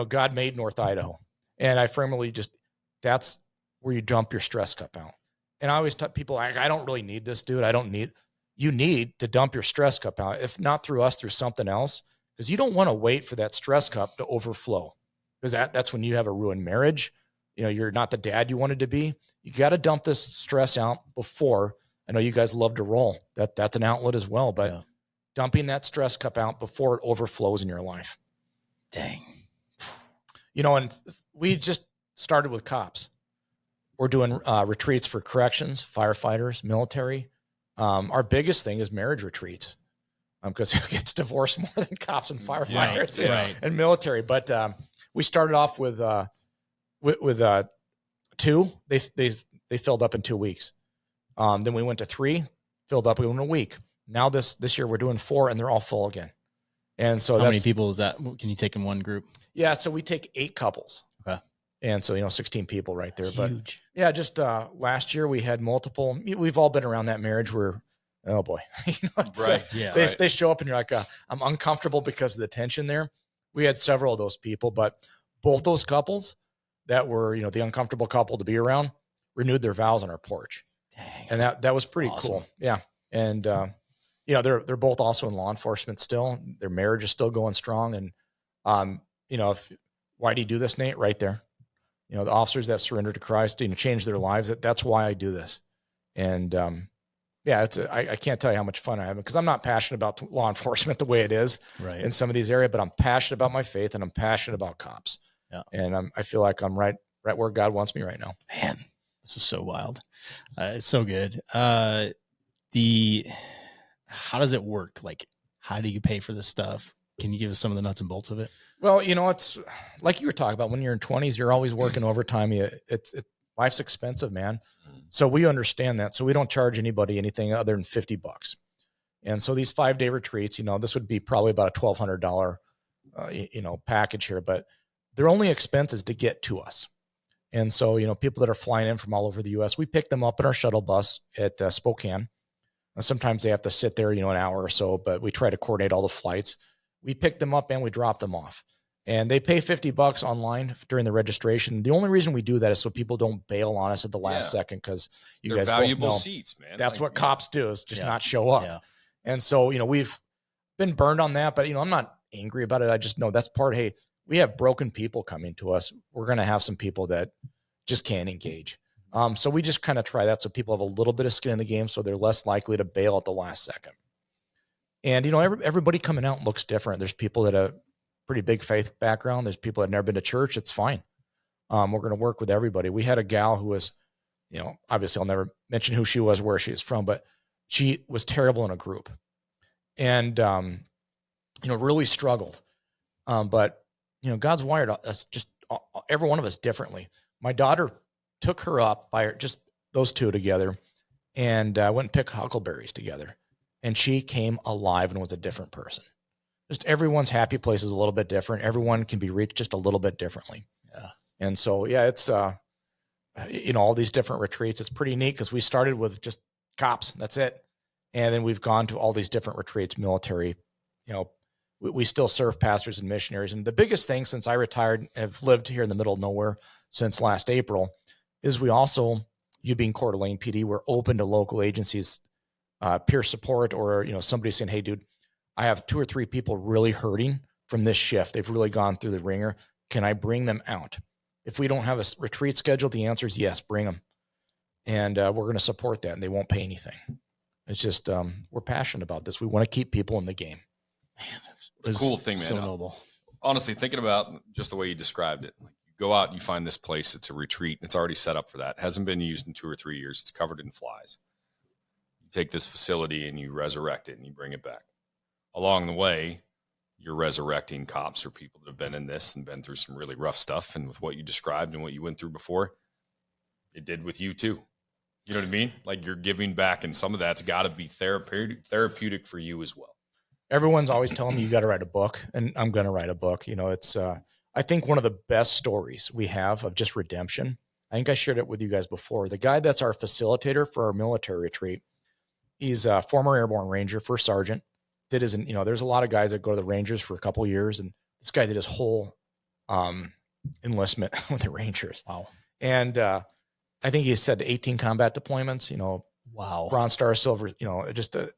God made North Idaho. And I firmly that's where you dump your stress cup out. And I always tell people, I don't really need this, dude. You need to dump your stress cup out. If not through us, through something else, because you don't want to wait for that stress cup to overflow because that's when you have a ruined marriage. You're not the dad you wanted to be. You got to dump this stress out before. I know you guys love to roll. That's an outlet as well, but dumping that stress cup out before it overflows in your life. Dang. And we just started with cops. We're doing retreats for corrections, firefighters, military. Our biggest thing is marriage retreats because who gets divorced more than cops and firefighters and military? But we started off with 2. They filled up in 2 weeks. Then we went to 3, filled up in a week. Now this year we're doing 4 and they're all full again. And so how many people is that? Can you take in one group? Yeah. So we take 8 couples. Okay. And so, 16 people right there. That's huge. But yeah, just last year we had multiple, we've all been around that marriage where, oh boy, they show up and you're like, I'm uncomfortable because of the tension there. We had several of those people, but both those couples that were, the uncomfortable couple to be around renewed their vows on our porch. Dang, And that was pretty awesome. cool. Yeah. And, you know, they're both also in law enforcement still. Their marriage is still going strong. And, you know, why do you do this, Nate? Right there. You know, the officers that surrender to Christ, you know, change their lives. That's why I do this. And, yeah, I can't tell you how much fun I have, because I'm not passionate about law enforcement the way it is Right. in some of these areas, but I'm passionate about my faith and I'm passionate about cops. Yeah. And I feel like I'm right where God wants me right now. Man, this is so wild. It's so good. How does it work? Like, how do you pay for this stuff? Can you give us some of the nuts and bolts of it? Well, you know, it's like you were talking about, when you're in 20s, you're always working overtime. Life's expensive, man. So we understand that. So we don't charge anybody anything other than $50. And so these 5-day retreats, you know, this would be probably about a $1,200, you know, package here, but their only expense is to get to us. And so, you know, people that are flying in from all over the U.S., we pick them up in our shuttle bus at Spokane. And sometimes they have to sit there, you know, an hour or so, but we try to coordinate all the flights. We pick them up and we drop them off. And they pay $50 online during the registration. The only reason we do that is so people don't bail on us at the last second, because they're guys valuable both know seats, man. that's what cops do, is just not show up. Yeah. And so, you know, we've been burned on that, but, you know, I'm not angry about it. I just know that's part. Hey, we have broken people coming to us. We're going to have some people that just can't engage. So we just kind of try that so people have a little bit of skin in the game, so they're less likely to bail at the last second. And, you know, everybody coming out looks different. There's people that have pretty big faith background. There's people that have never been to church. It's fine. We're going to work with everybody. We had a gal who was, you know, obviously I'll never mention who she was, where she is from, but she was terrible in a group and, you know, really struggled. But, you know, God's wired us, just every one of us differently. My daughter took her up by just those two together and went and picked huckleberries together. And she came alive and was a different person. Just everyone's happy place is a little bit different. Everyone can be reached just a little bit differently. Yeah. And so, yeah, it's, you know, all these different retreats. It's pretty neat because we started with just cops. That's it. And then we've gone to all these different retreats, military, you know, we still serve pastors and missionaries. And the biggest thing since I retired, have lived here in the middle of nowhere since last April, is we also, you being Coeur d'Alene PD, we're open to local agencies, peer support, or, you know, somebody saying, hey, dude, I have 2 or 3 people really hurting from this shift. They've really gone through the ringer. Can I bring them out? If we don't have a retreat scheduled, the answer is yes, bring them. And we're going to support that, and they won't pay anything. It's just, we're passionate about this. We want to keep people in the game. Man, it's a cool thing, man. So noble. Honestly, thinking about just the way you described it, like you go out and you find this place, it's a retreat, it's already set up for that. It hasn't been used in 2 or 3 years. It's covered in flies. You take this facility and you resurrect it and you bring it back. Along the way, you're resurrecting cops or people that have been in this and been through some really rough stuff. And with what you described and what you went through before, it did with you too. You know what I mean? Like, you're giving back, and some of that's got to be therapeutic for you as well. Everyone's always telling me you got to write a book, and I'm going to write a book. You know, it's, I think one of the best stories we have of just redemption. I think I shared it with you guys before. The guy that's our facilitator for our military retreat, he's a former airborne ranger, first sergeant. Did his, you know, there's a lot of guys that go to the Rangers for a couple of years, and this guy did his whole enlistment with the Rangers. Wow. And I think he said 18 combat deployments, you know, wow, Bronze Star, Silver, you know, just a,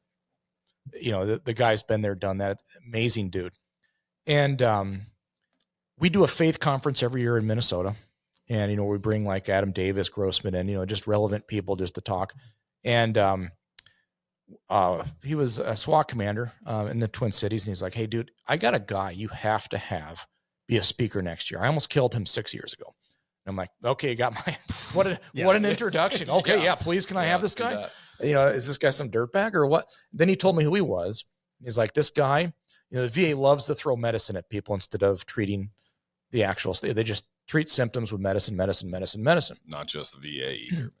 you know, the guy's been there, done that. Amazing dude. And we do a faith conference every year in Minnesota. And, you know, we bring like Adam Davis, Grossman, and, you know, just relevant people just to talk. And he was a SWAT commander in the Twin Cities. And he's like, hey, dude, I got a guy you have to have be a speaker next year. I almost killed him 6 years ago. And I'm like, okay, got my, what an introduction. Okay. Yeah. Please. Can I have this guy? You know, is this guy some dirtbag or what? Then he told me who he was. He's like, this guy, you know, the VA loves to throw medicine at people instead of treating the actual state. They just treat symptoms with medicine. Not just the VA either.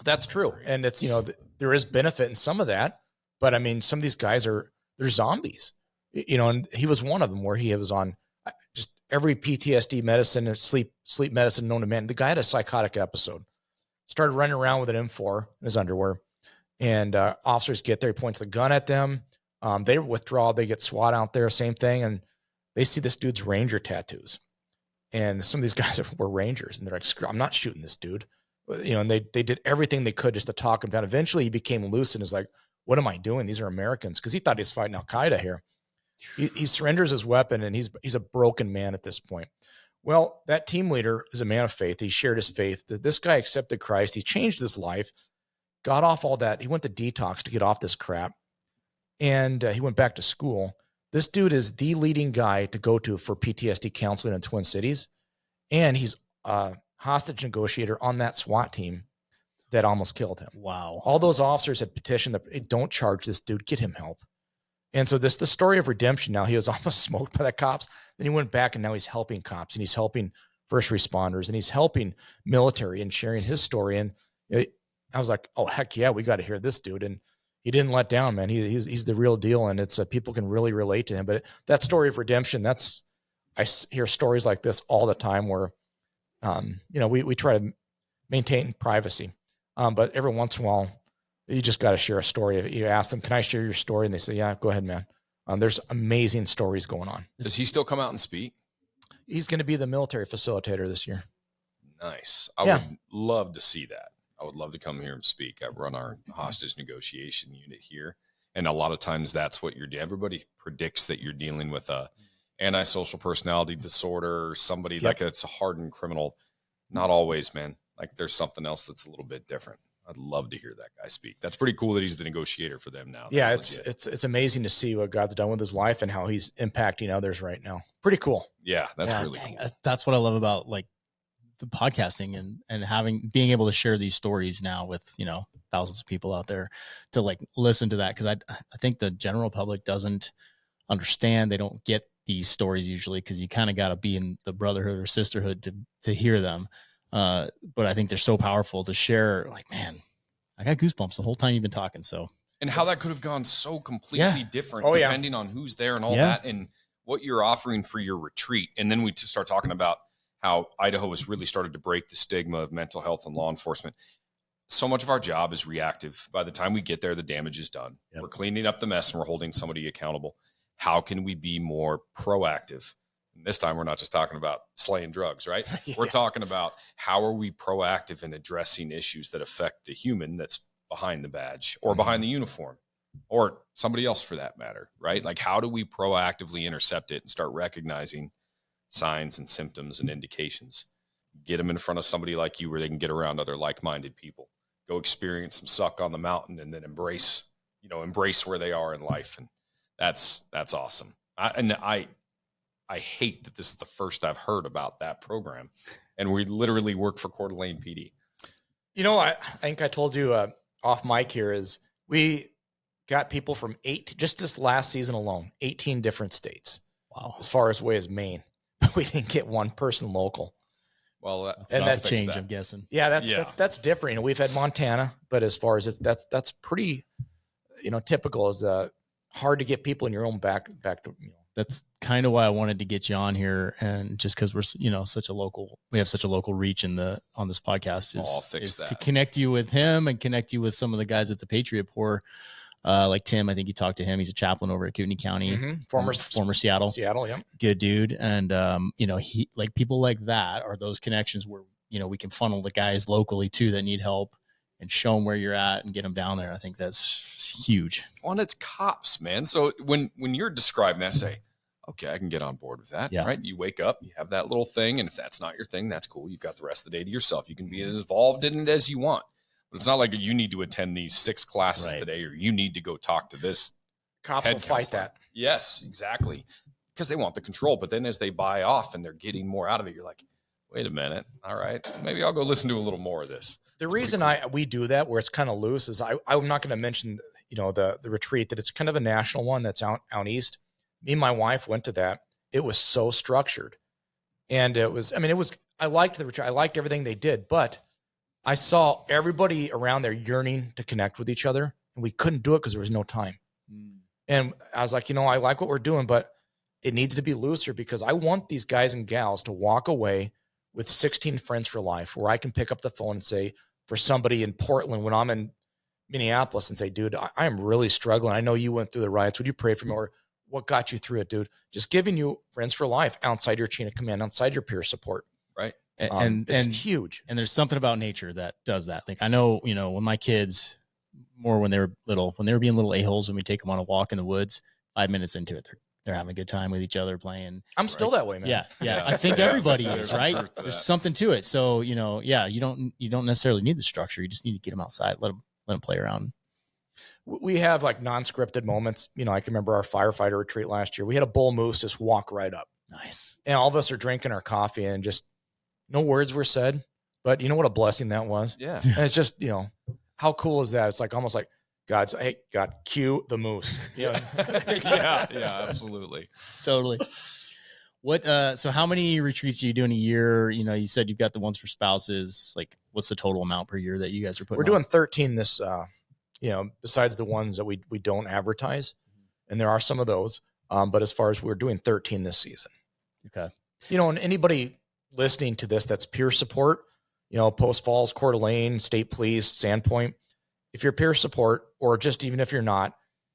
That's true. And it's, you know, there is benefit in some of that, but I mean, some of these guys they're zombies, you know, and he was one of them where he was on just every PTSD medicine and sleep medicine known to man. The guy had a psychotic episode, started running around with an M4 in his underwear. And officers get there, he points the gun at them. They withdraw, they get SWAT out there, same thing. And they see this dude's Ranger tattoos. And some of these guys were Rangers, and they're like, I'm not shooting this dude. and they did everything they could just to talk him down. Eventually he became loose and is like, what am I doing? These are Americans. Cause he thought he was fighting Al-Qaeda here. He surrenders his weapon and he's a broken man at this point. Well, that team leader is a man of faith. He shared his faith. This guy accepted Christ. He changed his life, got off all that. He went to detox to get off this crap. And he went back to school. This dude is the leading guy to go to for PTSD counseling in Twin Cities. And he's a hostage negotiator on that SWAT team that almost killed him. Wow. All those officers had petitioned that, hey, don't charge this dude, get him help. And so the story of redemption. Now he was almost smoked by the cops. Then he went back and now he's helping cops and he's helping first responders and he's helping military and sharing his story. And I was like, oh, heck yeah, we got to hear this dude. And he didn't let down, man. He's the real deal. And it's people can really relate to him. But that story of redemption, I hear stories like this all the time where, we try to maintain privacy. But every once in a while, you just got to share a story. You ask them, can I share your story? And they say, yeah, go ahead, man. There's amazing stories going on. Does he still come out and speak? He's going to be the military facilitator this year. Nice. I would love to see that. I would love to come here and speak. I run our hostage negotiation unit here. And a lot of times that's what everybody predicts that you're dealing with a antisocial personality disorder or somebody like it's a hardened criminal. Not always, man. Like there's something else that's a little bit different. I'd love to hear that guy speak. That's pretty cool that he's the negotiator for them now. It's amazing to see what God's done with his life and how he's impacting others right now. Pretty cool. Yeah, that's really cool. That's what I love about like the podcasting and being able to share these stories now with, thousands of people out there to like listen to that. Cause I think the general public doesn't understand. They don't get these stories usually, cause you kind of got to be in the brotherhood or sisterhood to hear them. But I think they're so powerful to share. Like, man, I got goosebumps the whole time you've been talking. So, and how that could have gone so completely different depending on who's there and all that and what you're offering for your retreat. And then we start talking about how Idaho has really started to break the stigma of mental health and law enforcement. So much of our job is reactive. By the time we get there, the damage is done. Yep. We're cleaning up the mess and we're holding somebody accountable. How can we be more proactive? And this time, we're not just talking about slaying drugs, right? We're talking about how are we proactive in addressing issues that affect the human that's behind the badge or behind the uniform or somebody else for that matter, right? Like how do we proactively intercept it and start recognizing signs and symptoms and indications? Get them in front of somebody like you where they can get around other like-minded people. Go experience some suck on the mountain and then embrace where they are in life. And that's awesome. I hate that this is the first I've heard about that program. And we literally work for Coeur d'Alene PD. I think I told you off mic here is we got people from just this last season alone, 18 different states. Wow. As far away as Maine. We didn't get one person local. Well, that's change, I'm guessing. Yeah, that's different. We've had Montana, but as far as that's pretty, typical is hard to get people in your own back to. That's kind of why I wanted to get you on here, and just because we're we have such a local reach on this podcast is to connect you with him and connect you with some of the guys at the Patriot Corps. Like Tim, I think you talked to him. He's a chaplain over at Kootenai County, former Seattle. Yeah. Good dude. And, he like people like that are those connections where, we can funnel the guys locally too that need help and show them where you're at and get them down there. I think that's huge. Well, and it's cops, man. So when you're describing that, say, okay, I can get on board with that. Yeah. Right. You wake up, you have that little thing. And if that's not your thing, that's cool. You've got the rest of the day to yourself. You can be as involved in it as you want. But it's not like you need to attend these 6 classes today, or you need to go talk to this. Cops will fight that. Yes, exactly. Because they want the control. But then as they buy off and they're getting more out of it, you're like, wait a minute. All right, maybe I'll go listen to a little more of this. The reason we do that where it's kind of loose is I'm not going to mention, the retreat, that it's kind of a national one that's out east. Me and my wife went to that. It was so structured. And I liked the retreat. I liked everything they did, but I saw everybody around there yearning to connect with each other, and we couldn't do it because there was no time. And I was like, I like what we're doing, but it needs to be looser because I want these guys and gals to walk away with 16 friends for life where I can pick up the phone and say, for somebody in Portland, when I'm in Minneapolis, and say, dude, I am really struggling. I know you went through the riots. Would you pray for me? Or what got you through it, dude? Just giving you friends for life outside your chain of command, outside your peer support. Right. It's huge. And there's something about nature that does that. Like, I know, when my kids, more when they were little, when they were being little a-holes and we take them on a walk in the woods, 5 minutes into it, they're having a good time with each other playing. I'm still that way, man. Yeah. I think everybody is, right? truth to There's that. something to it. So, you don't necessarily need the structure. You just need to get them outside, let them play around. We have like non-scripted moments. I can remember our firefighter retreat last year. We had a bull moose just walk right up. Nice. And all of us are drinking our coffee and just no words were said. But you know what a blessing that was? Yeah. And it's just, how cool is that? It's like almost like God, cue the moose. Yeah, absolutely. Totally. What, so how many retreats do you do in a year? You said you've got the ones for spouses. Like, what's the total amount per year that you guys are putting We're doing 13 this, besides the ones that we don't advertise. And there are some of those. But as far as we're doing 13 this season. Okay. And anybody listening to this, that's peer support, Post Falls, Coeur d'Alene, State Police, Sandpoint. If you're peer support, or just even if you're not,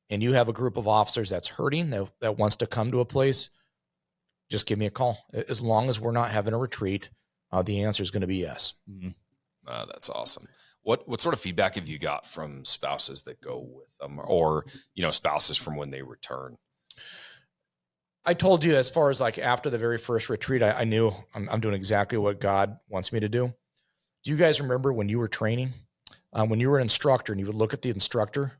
and you have a group of officers that's hurting, that wants to come to a place, just give me a call. As long as we're not having a retreat, the answer is going to be yes. Mm-hmm. That's awesome. What sort of feedback have you got from spouses that go with them, or spouses from when they return? I told you, as far as like after the very first retreat, I knew I'm doing exactly what God wants me to do. Do you guys remember when you were training, when you were an instructor and you would look at the instructor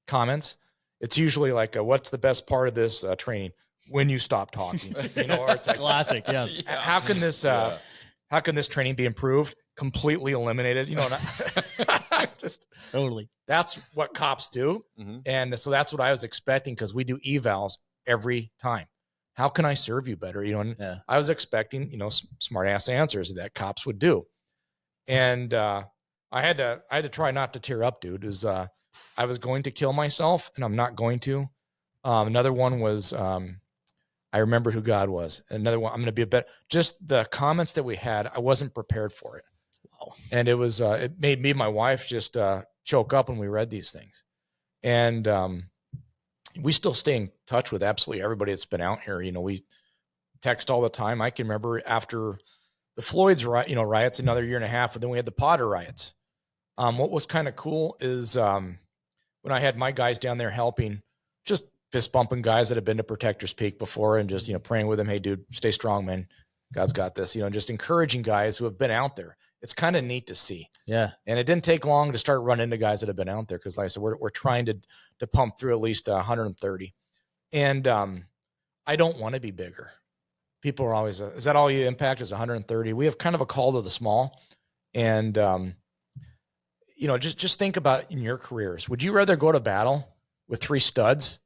comments? It's usually like, what's the best part of this training? When you stop talking, or it's like, classic. Yes. How can this training be improved? Completely eliminated. Just Totally. that's what cops do. Mm-hmm. And so that's what I was expecting, because we do evals every time. How can I serve you better? I was expecting, smart ass answers that cops would do. And I had to try not to tear up, dude. I was going to kill myself, and I'm not going to. Another one was, I remember who God was. Another one, I'm going to be a bit, just the comments that we had, I wasn't prepared for it. Wow. And it was, it made me and my wife just choke up when we read these things. And we still stay in touch with absolutely everybody that's been out here. We text all the time. I can remember after the Floyd's riots, another year and a half, and then we had the Potter riots. What was kind of cool is when I had my guys down there helping, just fist bumping guys that have been to Protector's Peak before, and just, praying with them. Hey dude, stay strong, man. God's got this, just encouraging guys who have been out there. It's kind of neat to see. Yeah. And it didn't take long to start running into guys that have been out there. Cause like I said, we're trying to pump through at least 130. And I don't want to be bigger. People are always, is that all you impact is 130? We have kind of a call to the small. And, just think about in your careers. Would you rather go to battle with 3 studs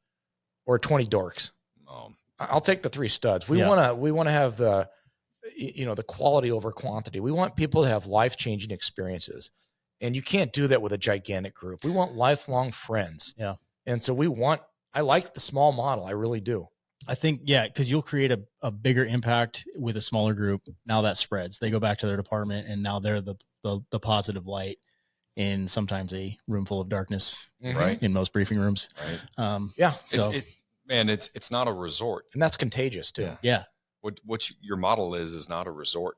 or 20 dorks? I'll take the 3 studs. We want to have the quality over quantity. We want people to have life-changing experiences. And you can't do that with a gigantic group. We want lifelong friends. Yeah. And so I like the small model. I really do. I think, because you'll create a bigger impact with a smaller group. Now that spreads. They go back to their department, and now they're the positive light in sometimes a room full of darkness, right? In most briefing rooms. Right. So, it's not a resort. And that's contagious too. Yeah. What your model is not a resort.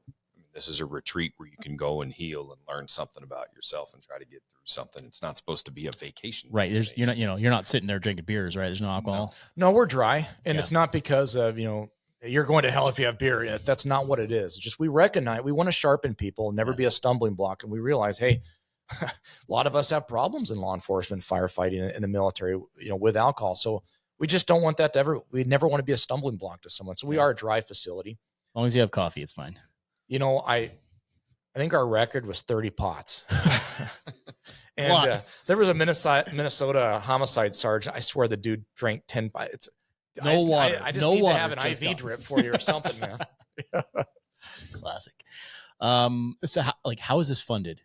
This is a retreat where you can go and heal and learn something about yourself and try to get through something. It's not supposed to be a vacation. Right. You're not sitting there drinking beers, right? There's no alcohol. No, we're dry. And it's not because of, you're going to hell if you have beer. That's not what it is. It's just, we recognize, we want to sharpen people, never be a stumbling block. And we realize, hey, a lot of us have problems in law enforcement, firefighting, in the military, with alcohol. So we just don't want that we never want to be a stumbling block to someone. So we are a dry facility. As long as you have coffee, it's fine. I think our record was 30 pots. And there was a Minnesota homicide sergeant. I swear the dude drank 10. It's water. I just need to have an IV drip for you or something, man. Classic. So how is this funded?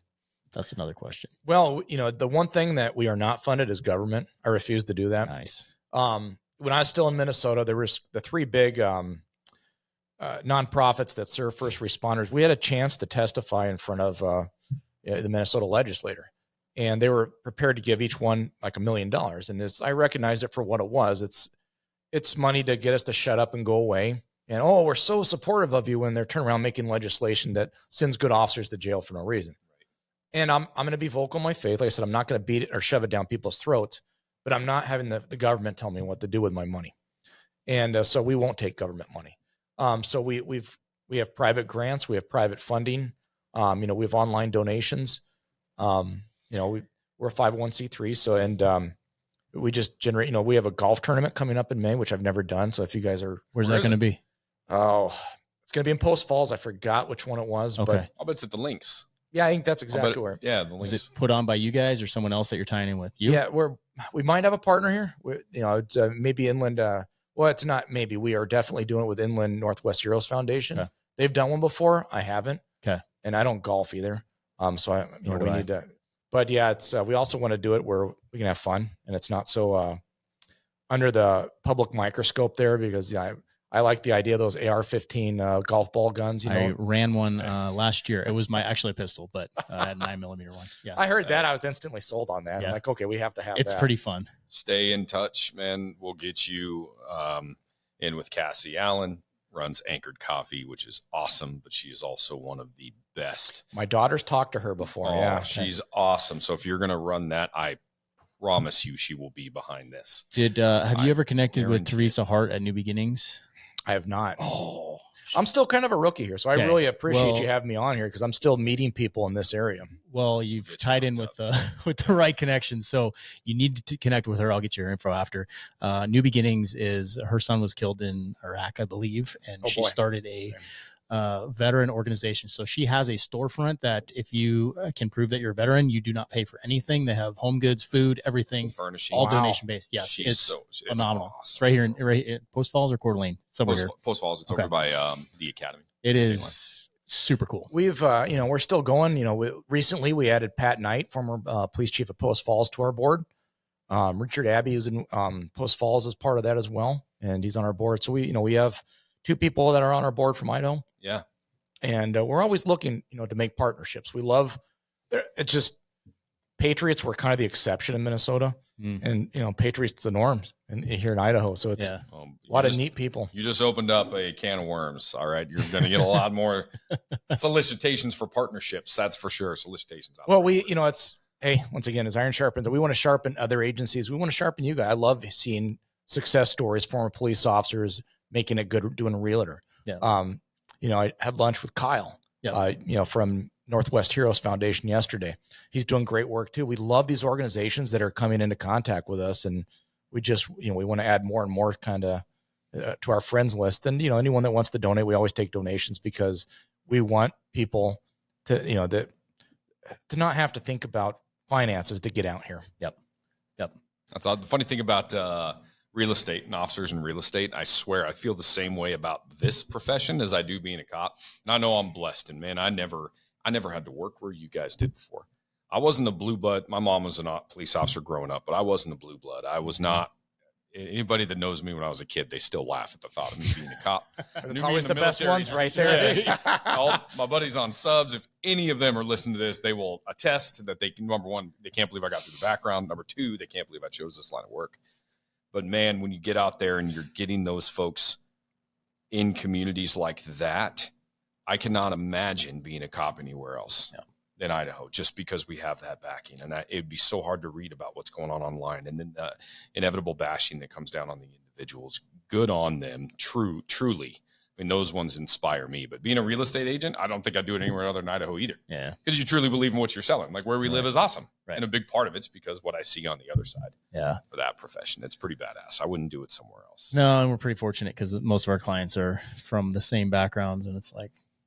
That's another question. Well, the one thing that we are not funded is government. I refuse to do that. Nice. When I was still in Minnesota, there was the 3 big nonprofits that serve first responders. We had a chance to testify in front of the Minnesota legislator, and they were prepared to give each one like $1 million. And I recognized it for what it was. It's money to get us to shut up and go away. and, oh, we're so supportive of you, when they're turning around making legislation that sends good officers to jail for no reason. And I'm going to be vocal in my faith. Like I said, I'm not going to beat it or shove it down people's throats, but I'm not having the government tell me what to do with my money. And so we won't take government money. So we have private grants, we have private funding. We have online donations. We're a 501c3. So, and we just generate, we have a golf tournament coming up in May, which I've never done. So if you guys are, Where's that going to be? Oh, it's going to be in Post Falls. I forgot which one it was. Okay. But I'll bet it's at the Links. yeah, I think that's exactly where. Yeah, the Links. Is it put on by you guys or someone else that you're tying in with? You? Yeah, we might have a partner here. It's maybe Inland. Well, it's not maybe. We are definitely doing it with Inland Northwest Heroes Foundation. Okay. They've done one before. I haven't. Okay. And I don't golf either. So we need to. But yeah, it's we also want to do it where we can have fun, and it's not so under the public microscope there, because I like the idea of those AR-15 golf ball guns. I ran one last year. It was actually a pistol, but I had a 9mm one. Yeah, I heard that. I was instantly sold on that. Yeah. I'm like, okay, we have to have it's that. pretty fun. Stay in touch, man. We'll get you in with Cassie Allen, runs Anchored Coffee, which is awesome, but she is also one of the best. My daughter's talked to her before. Oh, yeah, she's awesome. So if you're going to run that, I promise you she will be behind this. Uh, Have you ever connected with guarantee Teresa Hart at New Beginnings? I have not. Oh, I'm still kind of a rookie here, so I Okay. really appreciate Well- you having me on here, because I'm still meeting people in this area. Well, you've Get you tied in hooked with the right connection, so you need to connect with her. I'll get your info after. New Beginnings is her son was killed in Iraq, I believe, and Oh, she boy. started a veteran organization. So she has a storefront that if you can prove that you're a veteran, you do not pay for anything. They have home goods, food, everything, furnishing. all Wow. donation based. Yes, She's it's it's phenomenal. awesome. It's right here in Post Falls or Coeur d'Alene, somewhere here. Post Falls. It's Okay. over by the Academy. It State is super cool. We've, we're still going. Recently we added Pat Knight, former police chief of Post Falls, to our board. Richard Abbey, who's in Post Falls, is part of that as well, and he's on our board. So we have two people that are on our board from Idaho. Yeah. And we're always looking, to make partnerships. We love, it's just Patriots were kind of the exception in Minnesota, and Patriots the norm here in Idaho. So it's Yeah. a lot of neat people. You just opened up a can of worms. All right. You're going to get a lot more solicitations for partnerships. That's for sure. Solicitations. Well, hey, once again, as iron sharpens, we want to sharpen other agencies. We want to sharpen you guys. I love seeing success stories, former police officers making it good, doing a realtor. Yeah. I had lunch with Kyle, from Northwest Heroes Foundation yesterday. He's doing great work too. We love these organizations that are coming into contact with us, and we just, we want to add more and more kind of to our friends list. And, anyone that wants to donate, we always take donations, because we want people to, to not have to think about finances to get out here. Yep. That's the funny thing about real estate and officers in real estate. I swear I feel the same way about this profession as I do being a cop. And I know I'm blessed, and man, I never had to work where you guys did before. I wasn't a blue blood. My mom was a police officer growing up, but I wasn't a blue blood. I was not. Anybody that knows me when I was a kid, they still laugh at the thought of me being a cop. It's always the best ones right there. Yeah. All my buddies on subs, if any of them are listening to this, they will attest that number one, they can't believe I got through the background. Number two, they can't believe I chose this line of work. But man, when you get out there and you're getting those folks in communities like that, I cannot imagine being a cop anywhere else than Idaho, just because we have that backing. And it'd be so hard to read about what's going on online, and then the inevitable bashing that comes down on the individuals. Good on them, truly. I mean, those ones inspire me. But being a real estate agent, I don't think I'd do it anywhere other than Idaho either. Yeah. Because you truly believe in what you're selling. Like where we live is awesome. Right. And a big part of it's because what I see on the other side. Yeah. For that profession. It's pretty badass. I wouldn't do it somewhere else. No, and we're pretty fortunate because most of our clients are from the same backgrounds, and it's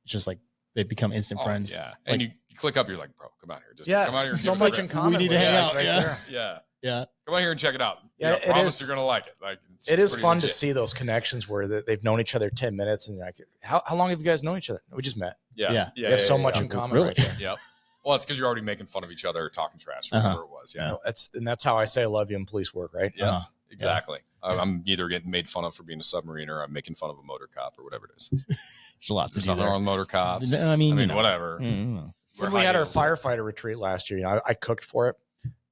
just like they become instant friends. Yeah. And Like- you click up, you're like, bro, come out here. Just Yes, come out here and so give it a much try. in common. We need to with hang us out, right yeah. there. Yeah. Yeah. Come out here and check it out. Yeah, I promise is. you're gonna like it. Like It is pretty fun to legit. see those connections where they've known each other 10 minutes, and you're like, how long have you guys known each other? We just met. Yeah. We have so much yeah. in common. Really? Right there. Yep. Well, it's because you're already making fun of each other or talking trash or whatever it was. Yeah. That's how I say I love you in police work, right? Yeah. Uh-huh. Exactly. I'm either getting made fun of for being a submarine, or I'm making fun of a motor cop, or whatever it is. There's a lot to There's do nothing there. wrong with motor cops. I mean, whatever. Mm. When we had our firefighter retreat last year, I cooked for it,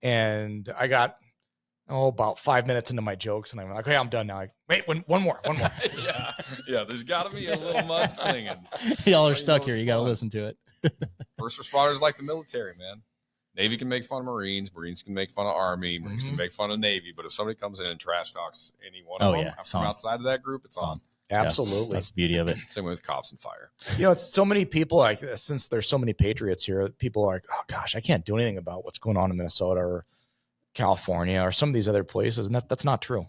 and I got about 5 minutes into my jokes, and I'm like, okay, I'm done now. Wait, one more. Yeah. There's got to be a little mudslinging. Y'all are stuck here. You got to listen to it. First responders like the military, man. Navy can make fun of Marines. Marines can make fun of Army. Marines can make fun of Navy. But if somebody comes in and trash talks any one of them from outside of that group, it's on. Absolutely. Yeah, that's the beauty of it. Same with cops and fire. It's so many people, like, since there's so many patriots here, people are like, oh gosh, I can't do anything about what's going on in Minnesota or California or some of these other places. And that's not true.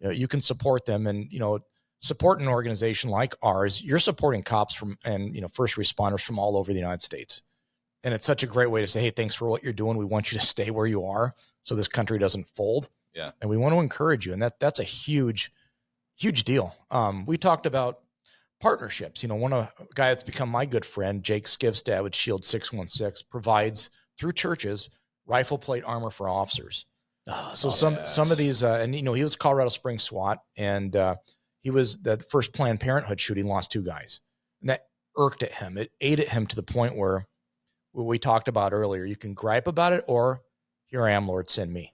You can support them, and, support an organization like ours. You're supporting cops and first responders from all over the United States. And it's such a great way to say, hey, thanks for what you're doing. We want you to stay where you are so this country doesn't fold. Yeah. And we want to encourage you. And that's a huge, huge deal. We talked about partnerships. A guy that's become my good friend, Jake Skivstad with Shield 616, provides through churches rifle plate armor for officers. So some of these, and he was Colorado Springs SWAT, and he was the first Planned Parenthood shooting, lost 2 guys, and that irked at him. It ate at him to the point where what we talked about earlier, you can gripe about it, or here I am, Lord, send me.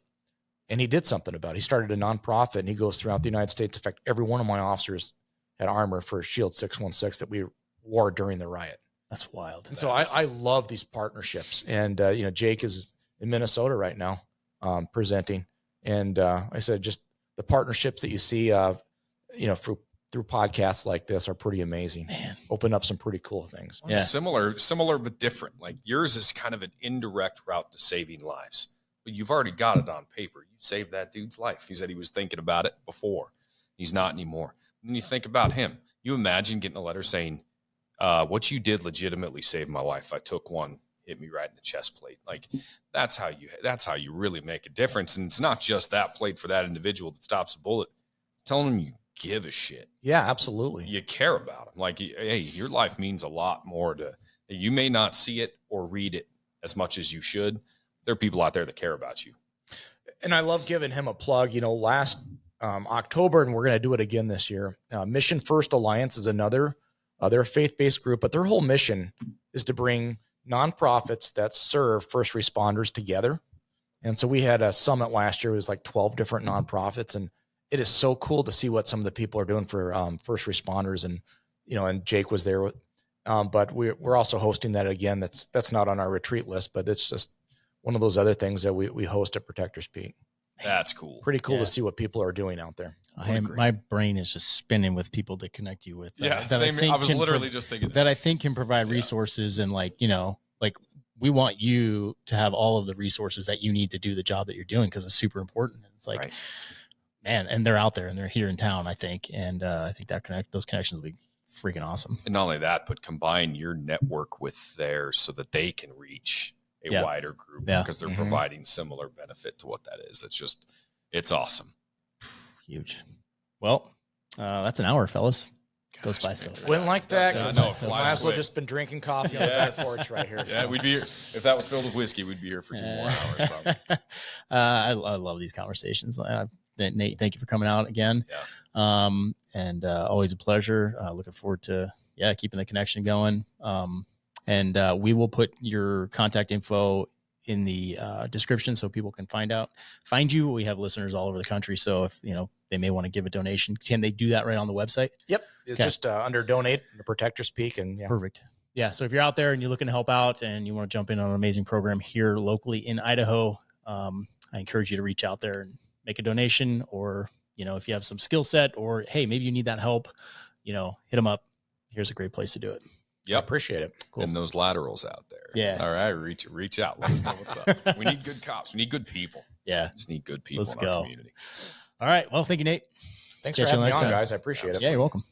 And he did something about it. He started a nonprofit, and he goes throughout the United States. In fact, every one of my officers had armor for Shield 616 that we wore during the riot. That's wild. And so I love these partnerships. And, Jake is in Minnesota right now presenting. And I said, just the partnerships that you see, through podcasts like this are pretty amazing. Man, open up some pretty cool things. Yeah. Similar, but different. Like yours is kind of an indirect route to saving lives, but you've already got it on paper. You saved that dude's life. He said he was thinking about it before. He's not anymore. And then you think about him. You imagine getting a letter saying, what you did legitimately saved my life. I took one, hit me right in the chest plate. Like that's how you really make a difference. And it's not just that plate for that individual that stops a bullet. It's telling them you give a shit. Yeah, absolutely. You care about them. Like, hey, your life means a lot more to you. May not see it or read it as much as you should. There are people out there that care about you. And I love giving him a plug. Last October, and we're going to do it again this year. Mission First Alliance is another. They're a faith-based group, but their whole mission is to bring nonprofits that serve first responders together. And so we had a summit last year. It was like 12 different nonprofits, and it is so cool to see what some of the people are doing for first responders. And, and Jake was there. But we're also hosting that again. That's not on our retreat list, but it's just one of those other things that we host at Protectors Peak. That's cool. Pretty cool to see what people are doing out there. My brain is just spinning with people to connect you with. Same. I was literally just thinking that I think can provide resources and we want you to have all of the resources that you need to do the job that you're doing, because it's super important. It's like, man, and they're out there and they're here in town, I think. And I think those connections will be freaking awesome. And not only that, but combine your network with theirs so that they can reach a wider group because they're providing similar benefit to what that is. It's awesome. Huge. Well, that's an hour, fellas. Goes by so fast. Went like that. Might as well just been drinking coffee on the back porch right here. Yeah, we'd be here. If that was filled with whiskey, we'd be here for 2 more hours probably. I love these conversations. Nate, thank you for coming out again. Yeah. And always a pleasure. Looking forward to keeping the connection going. And we will put your contact info in the description so people can find you. We have listeners all over the country, so if they may want to give a donation, can they do that right on the website? Yep, it's just under donate the Protectors Peak, and perfect. Yeah, so if you're out there and you're looking to help out and you want to jump in on an amazing program here locally in Idaho, I encourage you to reach out there and make a donation, or if you have some skill set, or hey, maybe you need that help, hit them up. Here's a great place to do it. Yep. I appreciate it. Cool. And those laterals out there. Yeah. All right. Reach out. Let us know what's up. We need good cops. We need good people. Yeah. Just need good people in our go. Community. All right. Well, thank you, Nate. Thanks for having me on, guys. I appreciate it. Yeah, you're welcome.